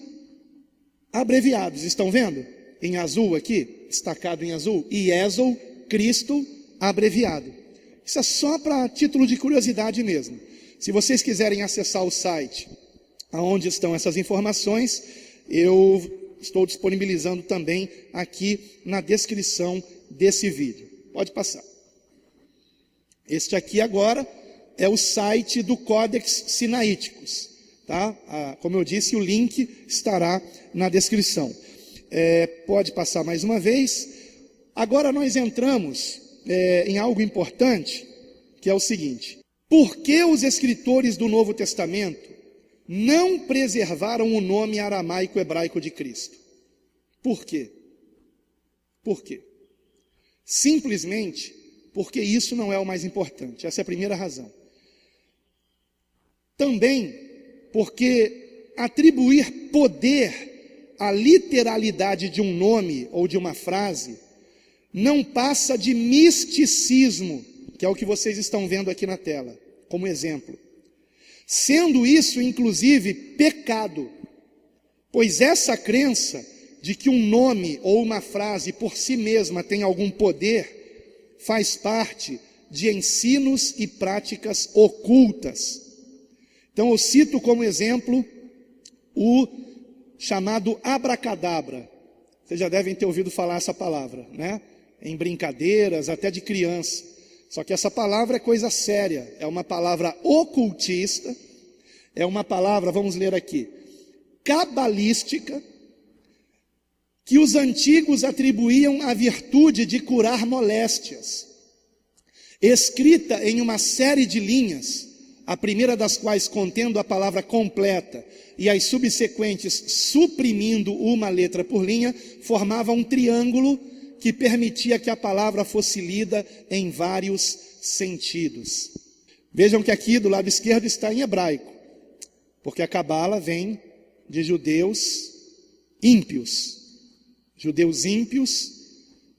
abreviados. Estão vendo? Em azul aqui, destacado em azul, Iesou, Christou, abreviado. Isso é só para título de curiosidade mesmo. Se vocês quiserem acessar o site onde estão essas informações, eu estou disponibilizando também aqui na descrição desse vídeo. Pode passar. Este aqui agora é o site do Codex Sinaíticos, tá? Como eu disse, o link estará na descrição. Pode passar mais uma vez. Agora nós entramos em algo importante, que é o seguinte: por que os escritores do Novo Testamento não preservaram o nome aramaico-hebraico de Cristo? Por quê? Por quê? Simplesmente porque isso não é o mais importante. Essa é a primeira razão. Também porque atribuir poder à literalidade de um nome ou de uma frase não passa de misticismo, que é o que vocês estão vendo aqui na tela, como exemplo. Sendo isso, inclusive, pecado, pois essa crença de que um nome ou uma frase por si mesma tem algum poder faz parte de ensinos e práticas ocultas. Então eu cito como exemplo o chamado abracadabra. Vocês já devem ter ouvido falar essa palavra, né? Em brincadeiras, até de criança. Só que essa palavra é coisa séria, é uma palavra ocultista, é uma palavra, vamos ler aqui, cabalística, que os antigos atribuíam à virtude de curar moléstias, escrita em uma série de linhas, a primeira das quais contendo a palavra completa e as subsequentes suprimindo uma letra por linha, formava um triângulo que permitia que a palavra fosse lida em vários sentidos. Vejam que aqui do lado esquerdo está em hebraico, porque a cabala vem de judeus ímpios. Judeus ímpios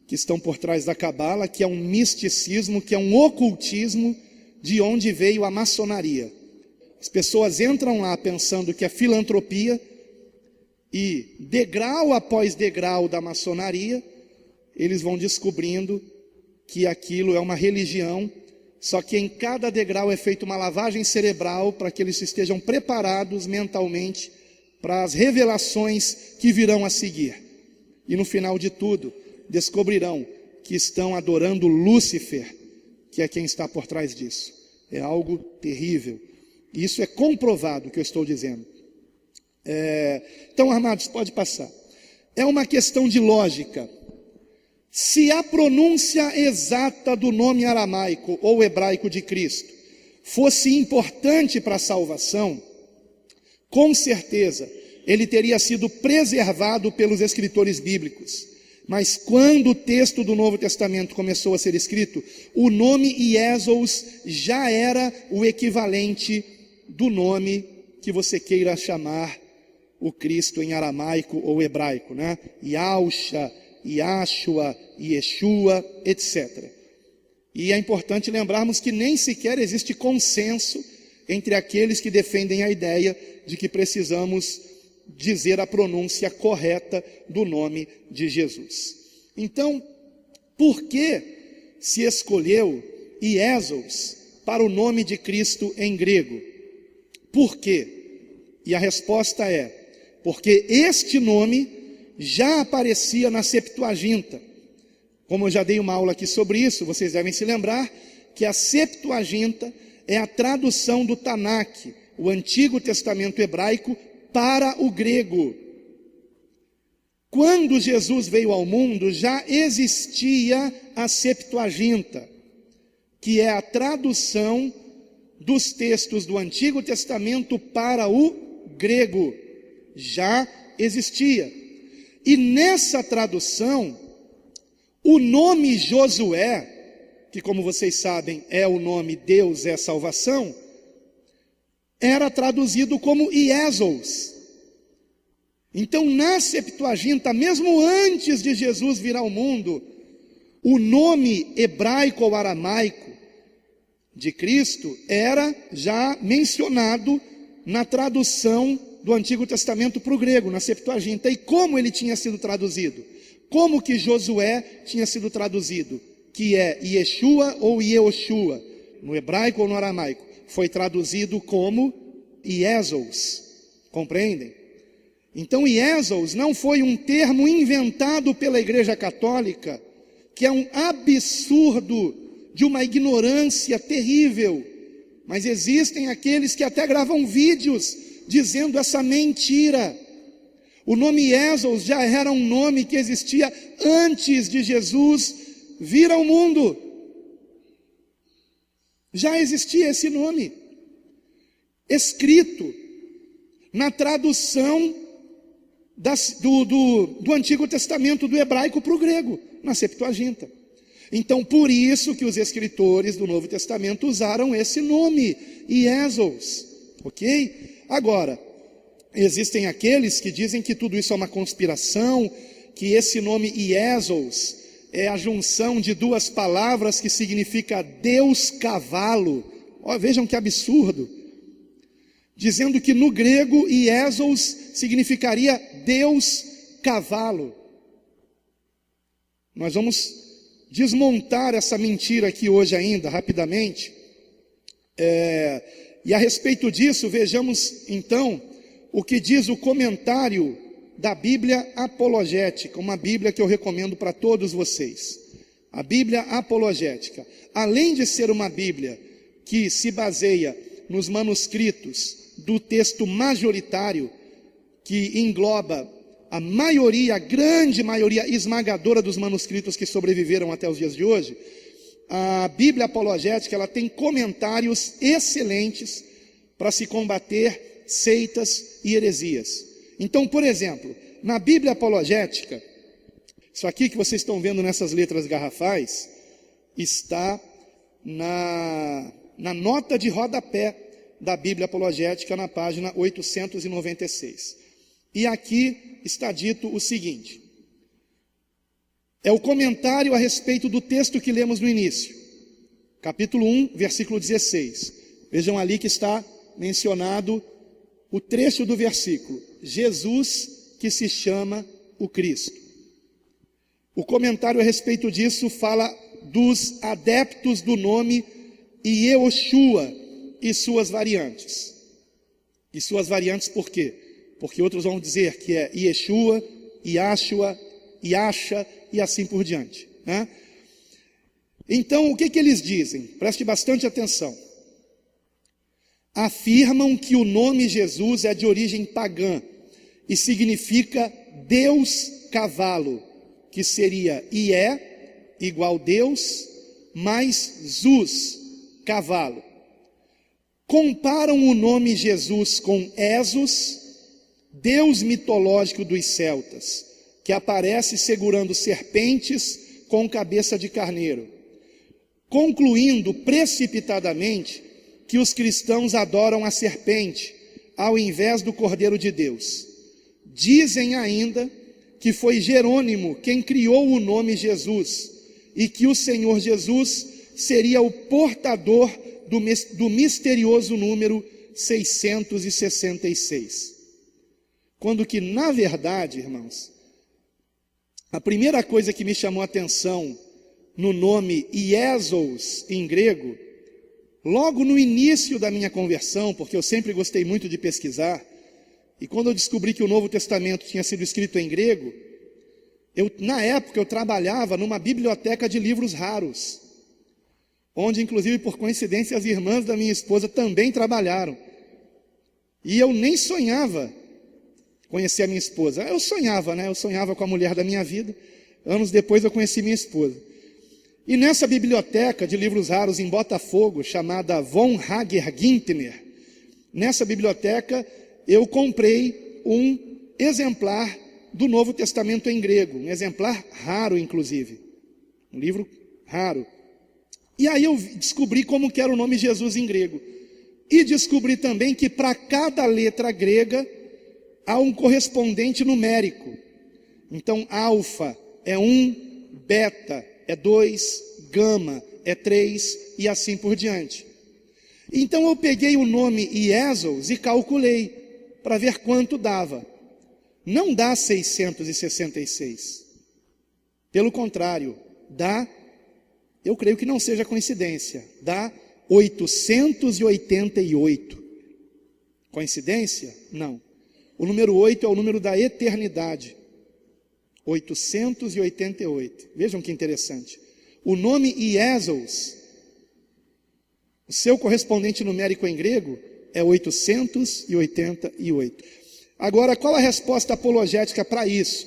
que estão por trás da cabala, que é um misticismo, que é um ocultismo, de onde veio a maçonaria. As pessoas entram lá pensando que é filantropia, e degrau após degrau da maçonaria, eles vão descobrindo que aquilo é uma religião, só que em cada degrau é feita uma lavagem cerebral para que eles estejam preparados mentalmente para as revelações que virão a seguir. E no final de tudo, descobrirão que estão adorando Lúcifer, que é quem está por trás disso. É algo terrível. E isso é comprovado, o que eu estou dizendo. Então, amados, pode passar. É uma questão de lógica. Se a pronúncia exata do nome aramaico ou hebraico de Cristo fosse importante para a salvação, com certeza ele teria sido preservado pelos escritores bíblicos. Mas quando o texto do Novo Testamento começou a ser escrito, o nome Iesous já era o equivalente do nome que você queira chamar o Cristo em aramaico ou hebraico, né? Yahusha, Yashua, Yeshua, etc. E é importante lembrarmos que nem sequer existe consenso entre aqueles que defendem a ideia de que precisamos dizer a pronúncia correta do nome de Jesus. Então, por que se escolheu Iesous para o nome de Cristo em grego? Por quê? E a resposta é: porque este nome já aparecia na Septuaginta. Como eu já dei uma aula aqui sobre isso, vocês devem se lembrar que a Septuaginta é a tradução do Tanakh, o Antigo Testamento hebraico, para o grego. Quando Jesus veio ao mundo, já existia a Septuaginta, que é a tradução dos textos do Antigo Testamento para o grego. Já existia. E nessa tradução, o nome Josué, que como vocês sabem é o nome Deus é salvação, era traduzido como Iesous. Então na Septuaginta, mesmo antes de Jesus vir ao mundo, o nome hebraico ou aramaico de Cristo era já mencionado na tradução do Antigo Testamento para o grego, na Septuaginta. E como ele tinha sido traduzido? Como que Josué tinha sido traduzido? Que é Yeshua ou Yehoshua, no hebraico ou no aramaico, foi traduzido como Iesous. Compreendem? Então Iesous não foi um termo inventado pela Igreja Católica, que é um absurdo de uma ignorância terrível. Mas existem aqueles que até gravam vídeos dizendo essa mentira. O nome Iesous já era um nome que existia antes de Jesus vir ao mundo. Já existia esse nome, escrito na tradução do Antigo Testamento do hebraico para o grego, na Septuaginta. Então, por isso que os escritores do Novo Testamento usaram esse nome, Iesous, ok? Agora, existem aqueles que dizem que tudo isso é uma conspiração, que esse nome Iesous é a junção de duas palavras que significa Deus cavalo. Oh, vejam que absurdo. Dizendo que no grego Iesous significaria Deus cavalo. Nós vamos desmontar essa mentira aqui hoje ainda, rapidamente. E a respeito disso, vejamos então o que diz o comentário da Bíblia Apologética, uma Bíblia que eu recomendo para todos vocês. A Bíblia Apologética, além de ser uma Bíblia que se baseia nos manuscritos do texto majoritário, que engloba a maioria, a grande maioria esmagadora dos manuscritos que sobreviveram até os dias de hoje, a Bíblia Apologética, ela tem comentários excelentes para se combater seitas e heresias. Então, por exemplo, na Bíblia Apologética, isso aqui que vocês estão vendo nessas letras garrafais, está na nota de rodapé da Bíblia Apologética, na página 896. E aqui está dito o seguinte: é o comentário a respeito do texto que lemos no início, capítulo 1, versículo 16. Vejam ali que está mencionado o trecho do versículo, Jesus que se chama o Cristo. O comentário a respeito disso fala dos adeptos do nome Yehoshua e suas variantes. E suas variantes por quê? Porque outros vão dizer que é Yeshua, Yashua, Yasha e assim por diante, né? Então, o que eles dizem? Preste bastante atenção. Afirmam que o nome Jesus é de origem pagã e significa Deus cavalo, que seria Ié, igual Deus, mais Zus, cavalo. Comparam o nome Jesus com Esos, deus mitológico dos celtas, que aparece segurando serpentes com cabeça de carneiro, concluindo precipitadamente que os cristãos adoram a serpente, ao invés do Cordeiro de Deus. Dizem ainda que foi Jerônimo quem criou o nome Jesus, e que o Senhor Jesus seria o portador do misterioso número 666. Quando que, na verdade, irmãos, a primeira coisa que me chamou a atenção no nome Iesous em grego, logo no início da minha conversão, porque eu sempre gostei muito de pesquisar, e quando eu descobri que o Novo Testamento tinha sido escrito em grego, Na época, eu trabalhava numa biblioteca de livros raros, onde, inclusive, por coincidência, as irmãs da minha esposa também trabalharam. E eu nem sonhava conhecer a minha esposa. Eu sonhava, né? Eu sonhava com a mulher da minha vida. Anos depois, eu conheci minha esposa. E nessa biblioteca de livros raros em Botafogo, chamada Von Hager-Gintner, nessa biblioteca, eu comprei um exemplar do Novo Testamento em grego, um exemplar raro, inclusive, um livro raro. E aí eu descobri como que era o nome Jesus em grego, e descobri também que para cada letra grega há um correspondente numérico. Então, alfa é 1, beta é 2, gama é 3, e assim por diante. Então eu peguei o nome Iesos e calculei, para ver quanto dava. Não dá 666. Pelo contrário, dá, eu creio que não seja coincidência, dá 888. Coincidência? Não. O número 8 é o número da eternidade. 888. Vejam que interessante. O nome Iesos, o seu correspondente numérico em grego, é 888. Agora, qual a resposta apologética para isso,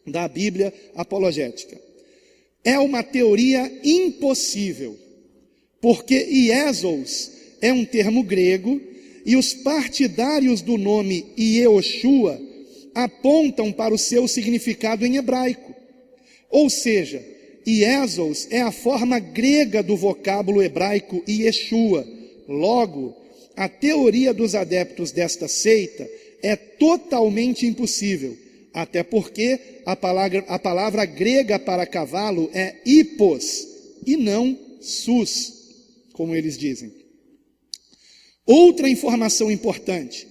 da Bíblia apologética? É uma teoria impossível, porque Iesos é um termo grego, e os partidários do nome Yehoshua apontam para o seu significado em hebraico. Ou seja, Iesos é a forma grega do vocábulo hebraico Yeshua. Logo, a teoria dos adeptos desta seita é totalmente impossível, até porque a palavra grega para cavalo é hippos, e não sus, como eles dizem. Outra informação importante: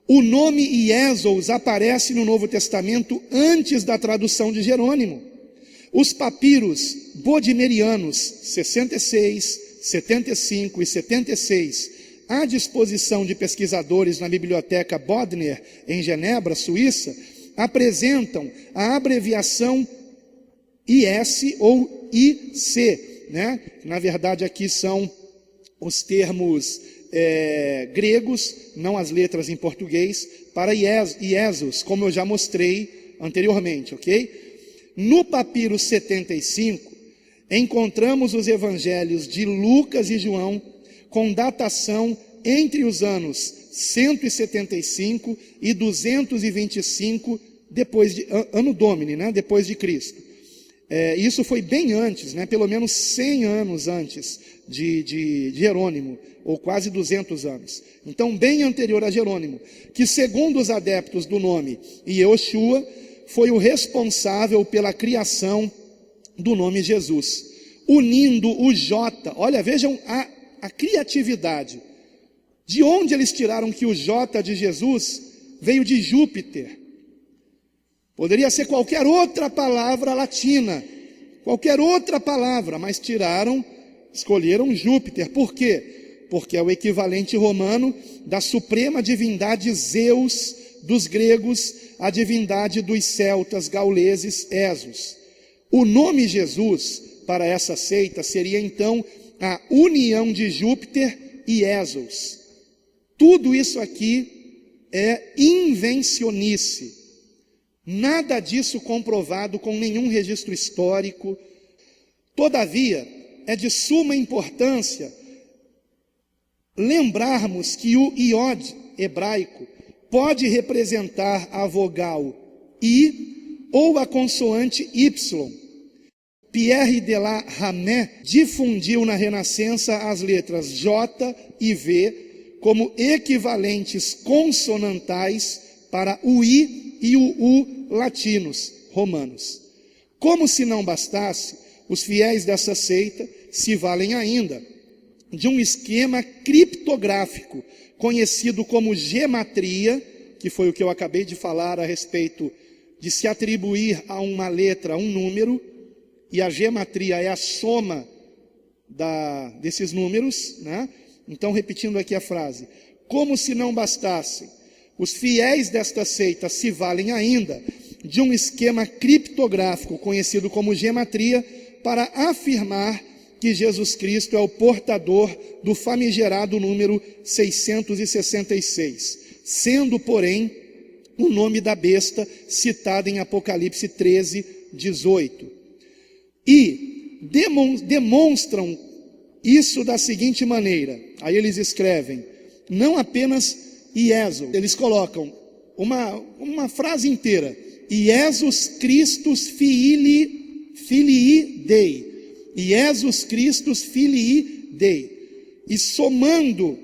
o nome Iesos aparece no Novo Testamento antes da tradução de Jerônimo. Os papiros bodimerianos 66, 75 e 76, à disposição de pesquisadores na Biblioteca Bodmer, em Genebra, Suíça, apresentam a abreviação IS ou IC, né? Na verdade, aqui são os termos gregos, não as letras em português, para Iesos, como eu já mostrei anteriormente, ok? No papiro 75, encontramos os evangelhos de Lucas e João, com datação entre os anos 175 e 225 ano Domini, né? Depois de Cristo. Isso foi bem antes, né? Pelo menos 100 anos antes de Jerônimo, ou quase 200 anos. Então, bem anterior a Jerônimo, que segundo os adeptos do nome Yehoshua, foi o responsável pela criação do nome Jesus, unindo o J. Olha, vejam a criatividade. De onde eles tiraram que o J de Jesus veio de Júpiter? Poderia ser qualquer outra palavra latina, qualquer outra palavra, mas escolheram Júpiter. Por quê? Porque é o equivalente romano da suprema divindade Zeus dos gregos, a divindade dos celtas gauleses Esos. O nome Jesus para essa seita seria então a união de Júpiter e Esos. Tudo isso aqui é invencionice. Nada disso comprovado com nenhum registro histórico. Todavia, é de suma importância lembrarmos que o iod hebraico pode representar a vogal I ou a consoante Y. Pierre de la Ramée difundiu na Renascença as letras J e V como equivalentes consonantais para o I e o U latinos, romanos. Como se não bastasse, os fiéis dessa seita se valem ainda de um esquema criptográfico conhecido como gematria, que foi o que eu acabei de falar a respeito de se atribuir a uma letra um número, e a gematria é a soma desses números, né? Então, repetindo aqui a frase: como se não bastasse, os fiéis desta seita se valem ainda de um esquema criptográfico conhecido como gematria para afirmar que Jesus Cristo é o portador do famigerado número 666, sendo, porém, o nome da besta citado em Apocalipse 13, 18. E demonstram isso da seguinte maneira. Aí eles escrevem, não apenas Iesus, eles colocam uma frase inteira, Iesus Christus Filii Dei, Iesus Christus Filii Dei, e somando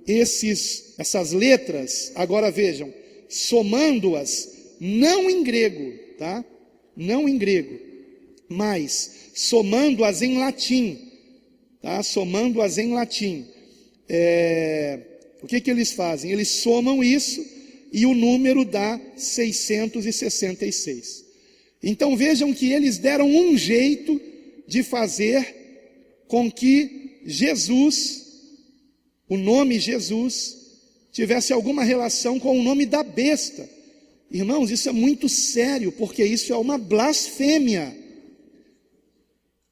essas letras, agora vejam, somando-as, não em grego, tá? Não em grego, mas somando-as em latim, tá? Somando-as em latim, o que eles fazem? Eles somam isso e o número dá 666. Então vejam que eles deram um jeito de fazer com que Jesus, o nome Jesus, tivesse alguma relação com o nome da besta. Irmãos, isso é muito sério, porque isso é uma blasfêmia.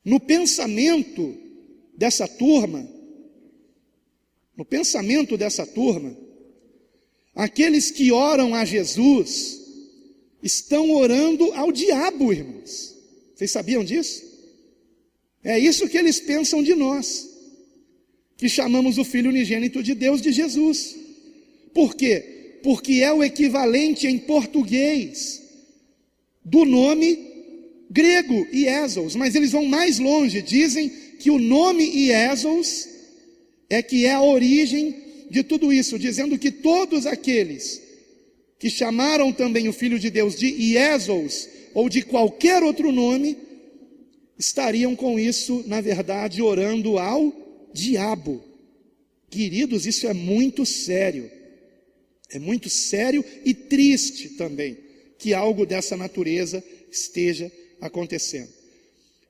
No pensamento dessa turma, aqueles que oram a Jesus estão orando ao diabo, irmãos. Vocês sabiam disso? É isso que eles pensam de nós, que chamamos o Filho unigênito de Deus de Jesus. Por quê? Porque é o equivalente em português do nome grego, Iesus. Mas eles vão mais longe, dizem que o nome Iesus é que é a origem de tudo isso, dizendo que todos aqueles que chamaram também o Filho de Deus de Iesus, ou de qualquer outro nome, estariam com isso, na verdade, orando ao diabo. Queridos, isso é muito sério. É muito sério e triste também que algo dessa natureza esteja acontecendo.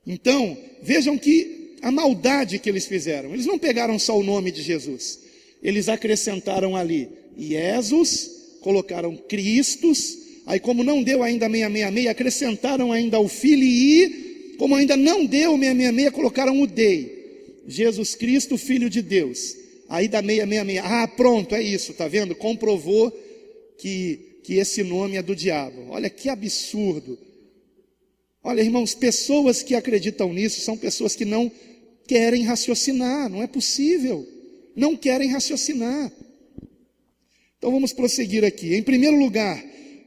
Então, vejam que a maldade que eles fizeram, eles não pegaram só o nome de Jesus, eles acrescentaram ali Iesus, colocaram Cristos, aí como não deu ainda 666, acrescentaram ainda o Filii, como ainda não deu 666, colocaram o Dei, Jesus Cristo, Filho de Deus. Aí dá 666, pronto, é isso, tá vendo? Comprovou que esse nome é do diabo. Olha que absurdo. Olha, irmãos, pessoas que acreditam nisso são pessoas que não querem raciocinar, não é possível, não querem raciocinar. Então vamos prosseguir aqui. Em primeiro lugar,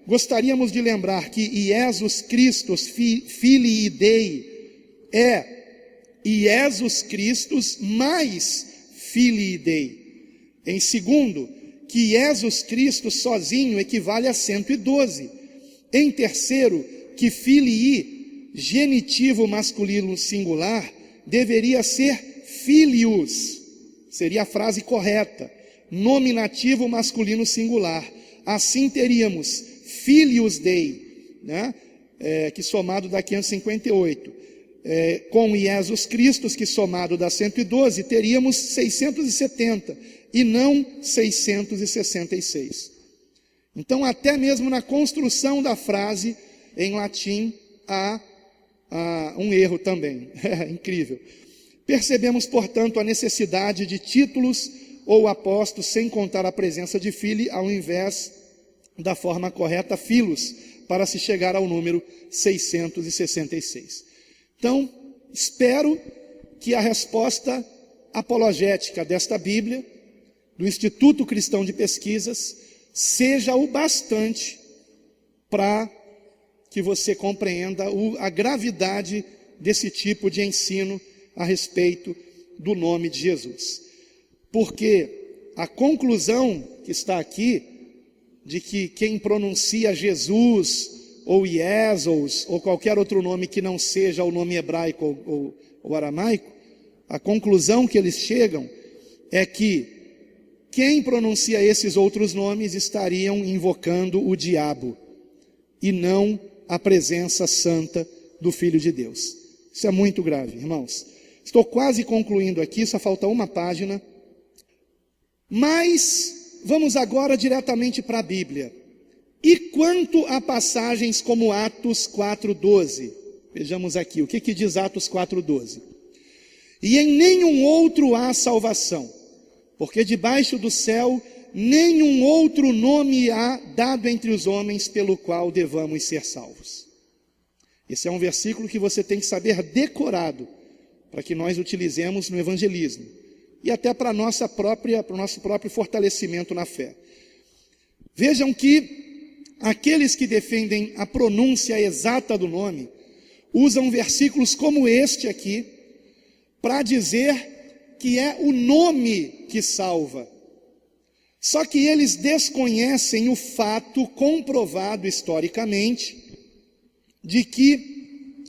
gostaríamos de lembrar que Iesus Christus Filii Dei é Iesus Christus mais Filii Dei. Em segundo, que Iesus Cristo sozinho equivale a 112. Em terceiro, que Filii, genitivo masculino singular, deveria ser Filius, seria a frase correta, nominativo masculino singular. Assim teríamos Filius Dei, né? Que somado dá 558. Com Iesus Cristo, que somado dá 112, teríamos 670 e não 666. Então, até mesmo na construção da frase em latim há um erro também. É incrível. Percebemos, portanto, a necessidade de títulos ou apostos, sem contar a presença de filho, ao invés da forma correta, filos, para se chegar ao número 666. Então, espero que a resposta apologética desta Bíblia, do Instituto Cristão de Pesquisas, seja o bastante para que você compreenda a gravidade desse tipo de ensino a respeito do nome de Jesus. Porque a conclusão que está aqui, de que quem pronuncia Jesus, ou Iesus, ou qualquer outro nome que não seja o nome hebraico ou aramaico, a conclusão que eles chegam é que quem pronuncia esses outros nomes estariam invocando o diabo, e não a presença santa do Filho de Deus. Isso é muito grave, irmãos. Estou quase concluindo aqui, só falta uma página. Mas vamos agora diretamente para a Bíblia. E quanto a passagens como Atos 4:12, vejamos aqui, o que diz Atos 4:12? E em nenhum outro há salvação, porque debaixo do céu nenhum outro nome há dado entre os homens pelo qual devamos ser salvos. Esse é um versículo que você tem que saber decorado, para que nós utilizemos no evangelismo, e até para o nosso próprio fortalecimento na fé. Vejam que aqueles que defendem a pronúncia exata do nome, usam versículos como este aqui, para dizer que é o nome que salva. Só que eles desconhecem o fato comprovado historicamente, de que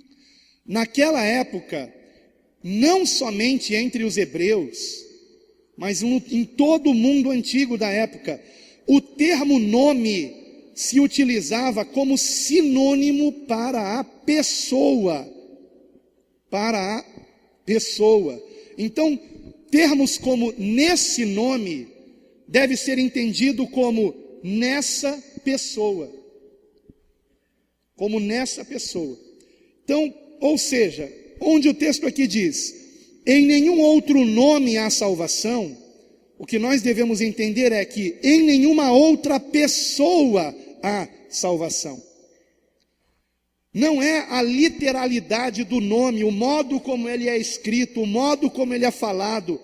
naquela época, não somente entre os hebreus, mas em todo o mundo antigo da época, o termo nome se utilizava como sinônimo para a pessoa. Para a pessoa. Então, termos como nesse nome deve ser entendido como nessa pessoa. Como nessa pessoa. Então, ou seja, onde o texto aqui diz, em nenhum outro nome há salvação, o que nós devemos entender é que em nenhuma outra pessoa há salvação. Não é a literalidade do nome, o modo como ele é escrito, o modo como ele é falado.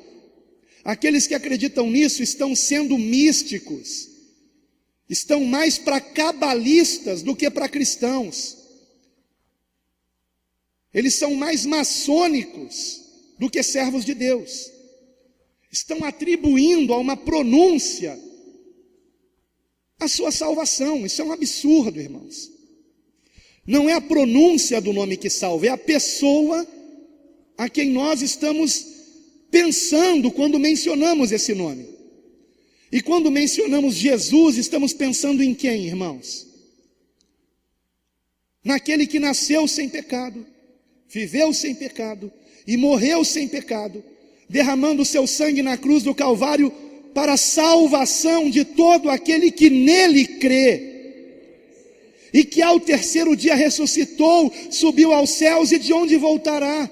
Aqueles que acreditam nisso estão sendo místicos, estão mais para cabalistas do que para cristãos. Eles são mais maçônicos do que servos de Deus. Estão atribuindo a uma pronúncia a sua salvação. Isso é um absurdo, irmãos. Não é a pronúncia do nome que salva, é a pessoa a quem nós estamos pensando quando mencionamos esse nome. E quando mencionamos Jesus, estamos pensando em quem, irmãos? Naquele que nasceu sem pecado, viveu sem pecado e morreu sem pecado, derramando o seu sangue na cruz do Calvário para a salvação de todo aquele que nele crê. E que ao terceiro dia ressuscitou, subiu aos céus e de onde voltará?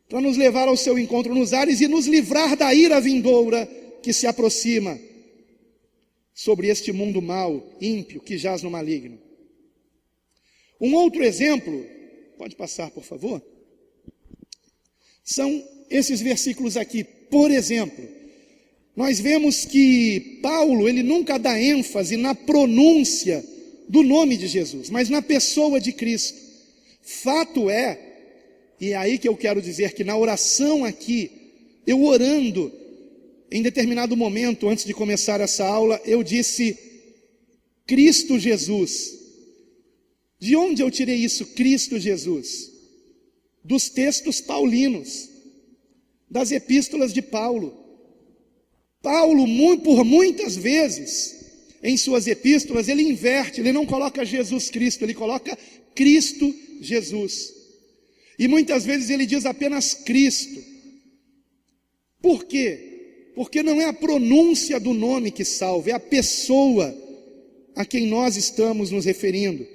Para nos levar ao seu encontro nos ares e nos livrar da ira vindoura que se aproxima sobre este mundo mau, ímpio, que jaz no maligno. Um outro exemplo, pode passar por favor, são esses versículos aqui. Por exemplo, nós vemos que Paulo, ele nunca dá ênfase na pronúncia do nome de Jesus, mas na pessoa de Cristo. Fato é, e é aí que eu quero dizer que na oração aqui, eu orando, em determinado momento, antes de começar essa aula, eu disse, Cristo Jesus. De onde eu tirei isso, Cristo Jesus? Dos textos paulinos, das epístolas de Paulo. Paulo, por muitas vezes, em suas epístolas, ele inverte, ele não coloca Jesus Cristo, ele coloca Cristo Jesus. E muitas vezes ele diz apenas Cristo. Por quê? Porque não é a pronúncia do nome que salva, é a pessoa a quem nós estamos nos referindo.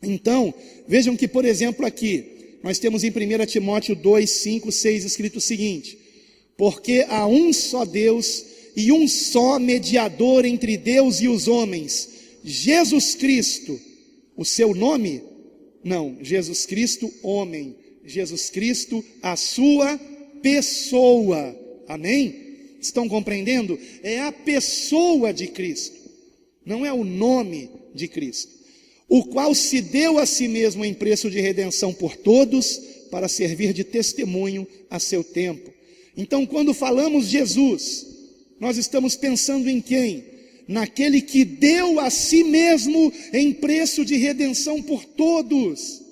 Então, vejam que, por exemplo, aqui, nós temos em 1 Timóteo 2, 5, 6, escrito o seguinte, porque há um só Deus e um só mediador entre Deus e os homens, Jesus Cristo, o seu nome? Não, Jesus Cristo, homem, Jesus Cristo, a sua pessoa, amém? Estão compreendendo? É a pessoa de Cristo, não é o nome de Cristo, o qual se deu a si mesmo em preço de redenção por todos, para servir de testemunho a seu tempo. Então, quando falamos Jesus, nós estamos pensando em quem? Naquele que deu a si mesmo em preço de redenção por todos.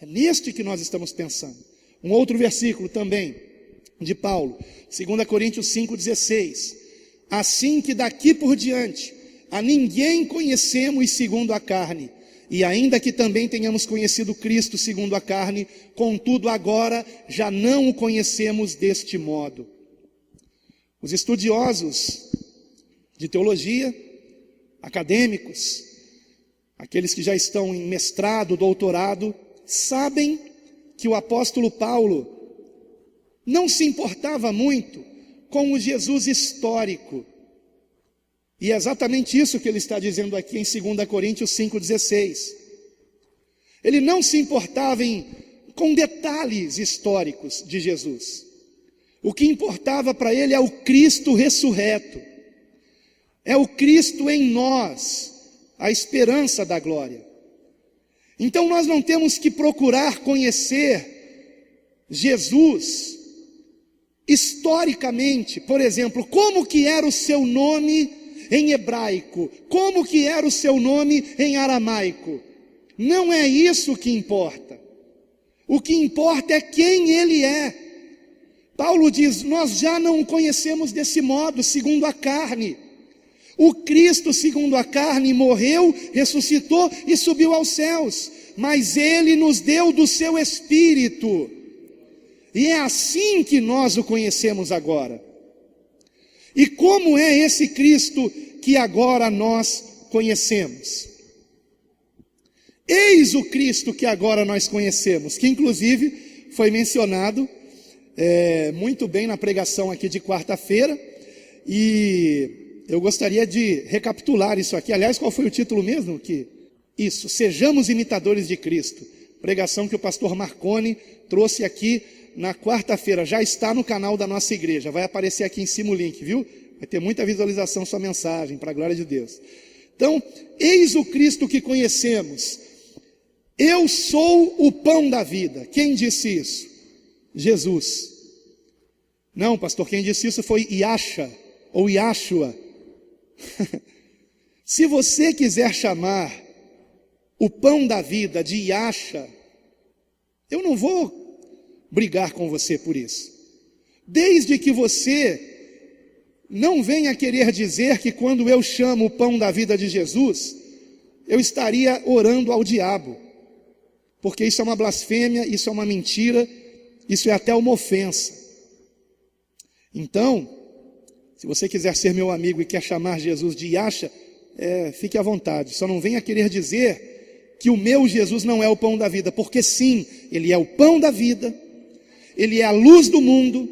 É neste que nós estamos pensando. Um outro versículo também, de Paulo, 2 Coríntios 5,16. Assim que daqui por diante, a ninguém conhecemos segundo a carne, e ainda que também tenhamos conhecido Cristo segundo a carne, contudo agora já não o conhecemos deste modo. Os estudiosos de teologia acadêmicos, aqueles que já estão em mestrado, doutorado, sabem que o apóstolo Paulo não se importava muito com o Jesus histórico. E é exatamente isso que ele está dizendo aqui em 2 Coríntios 5,16. Ele não se importava com detalhes históricos de Jesus. O que importava para ele é o Cristo ressurreto. É o Cristo em nós, a esperança da glória. Então nós não temos que procurar conhecer Jesus historicamente. Por exemplo, como que era o seu nome em hebraico? Como que era o seu nome em aramaico? Não é isso que importa. O que importa é quem ele é. Paulo diz, nós já não o conhecemos desse modo, segundo a carne. O Cristo, segundo a carne, morreu, ressuscitou e subiu aos céus. Mas ele nos deu do seu Espírito. E é assim que nós o conhecemos agora. E como é esse Cristo que agora nós conhecemos? Eis o Cristo que agora nós conhecemos, que inclusive foi mencionado muito bem na pregação aqui de quarta-feira, e eu gostaria de recapitular isso aqui. Aliás, qual foi o título mesmo? Isso, Sejamos Imitadores de Cristo, pregação que o pastor Marconi trouxe aqui na quarta-feira, já está no canal da nossa igreja, vai aparecer aqui em cima o link, viu? Vai ter muita visualização sua mensagem, para a glória de Deus. Então, eis o Cristo que conhecemos. Eu sou o pão da vida. Quem disse isso? Jesus. Não, pastor, quem disse isso foi Yasha, ou Yashua. Se você quiser chamar o pão da vida de Yasha, eu não vou brigar com você por isso. Desde que você não venha querer dizer que quando eu chamo o pão da vida de Jesus, eu estaria orando ao diabo. Porque isso é uma blasfêmia, isso é uma mentira, isso é até uma ofensa. Então, se você quiser ser meu amigo e quer chamar Jesus de Yasha, fique à vontade. Só não venha querer dizer que o meu Jesus não é o pão da vida. Porque sim, ele é o pão da vida, ele é a luz do mundo,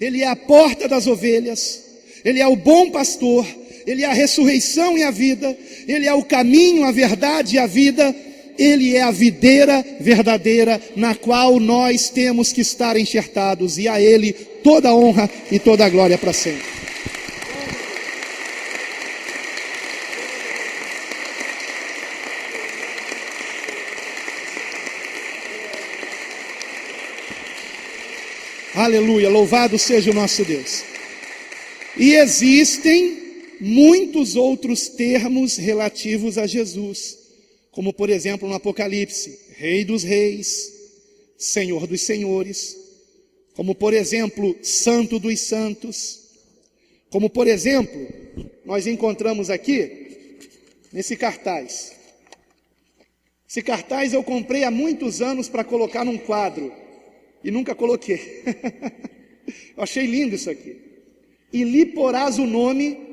ele é a porta das ovelhas, ele é o bom pastor, ele é a ressurreição e a vida, ele é o caminho, a verdade e a vida. Ele é a videira verdadeira na qual nós temos que estar enxertados, e a ele toda a honra e toda a glória para sempre. Aleluia, louvado seja o nosso Deus. E existem muitos outros termos relativos a Jesus, como por exemplo no Apocalipse, Rei dos Reis, Senhor dos Senhores, como por exemplo, Santo dos Santos, como por exemplo, nós encontramos aqui, nesse cartaz. Esse cartaz eu comprei há muitos anos para colocar num quadro, e nunca coloquei. Eu achei lindo isso aqui. E lhe porás o nome.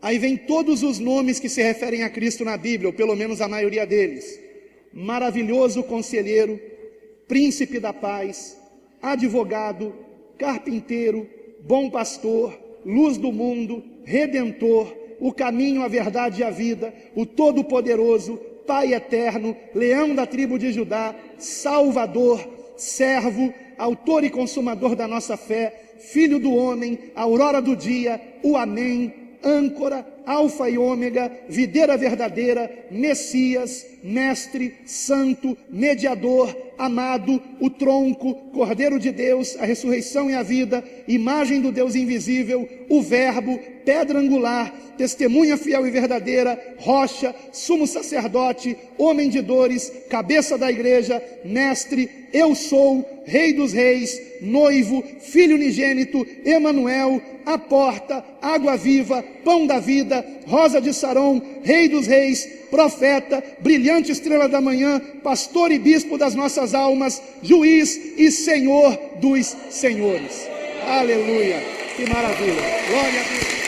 Aí vem todos os nomes que se referem a Cristo na Bíblia, ou pelo menos a maioria deles. Maravilhoso Conselheiro, Príncipe da Paz, Advogado, Carpinteiro, Bom Pastor, Luz do Mundo, Redentor, o Caminho, a Verdade e a Vida, o Todo-Poderoso, Pai Eterno, Leão da tribo de Judá, Salvador, Servo, Autor e Consumador da nossa fé, Filho do Homem, Aurora do Dia, o Amém, Âncora, Alfa e Ômega, Videira verdadeira, Messias, Mestre, Santo, Mediador, Amado, o Tronco, Cordeiro de Deus, a ressurreição e a vida, Imagem do Deus invisível, o Verbo, Pedra angular, Testemunha fiel e verdadeira, Rocha, Sumo sacerdote, Homem de dores, Cabeça da igreja, Mestre, Eu sou, Rei dos reis, Noivo, Filho unigênito, Emanuel, a porta, água viva, pão da vida, rosa de Saron, Rei dos reis, profeta, brilhante estrela da manhã, pastor e bispo das nossas almas, juiz e senhor dos senhores. Aleluia, que maravilha, glória a Deus.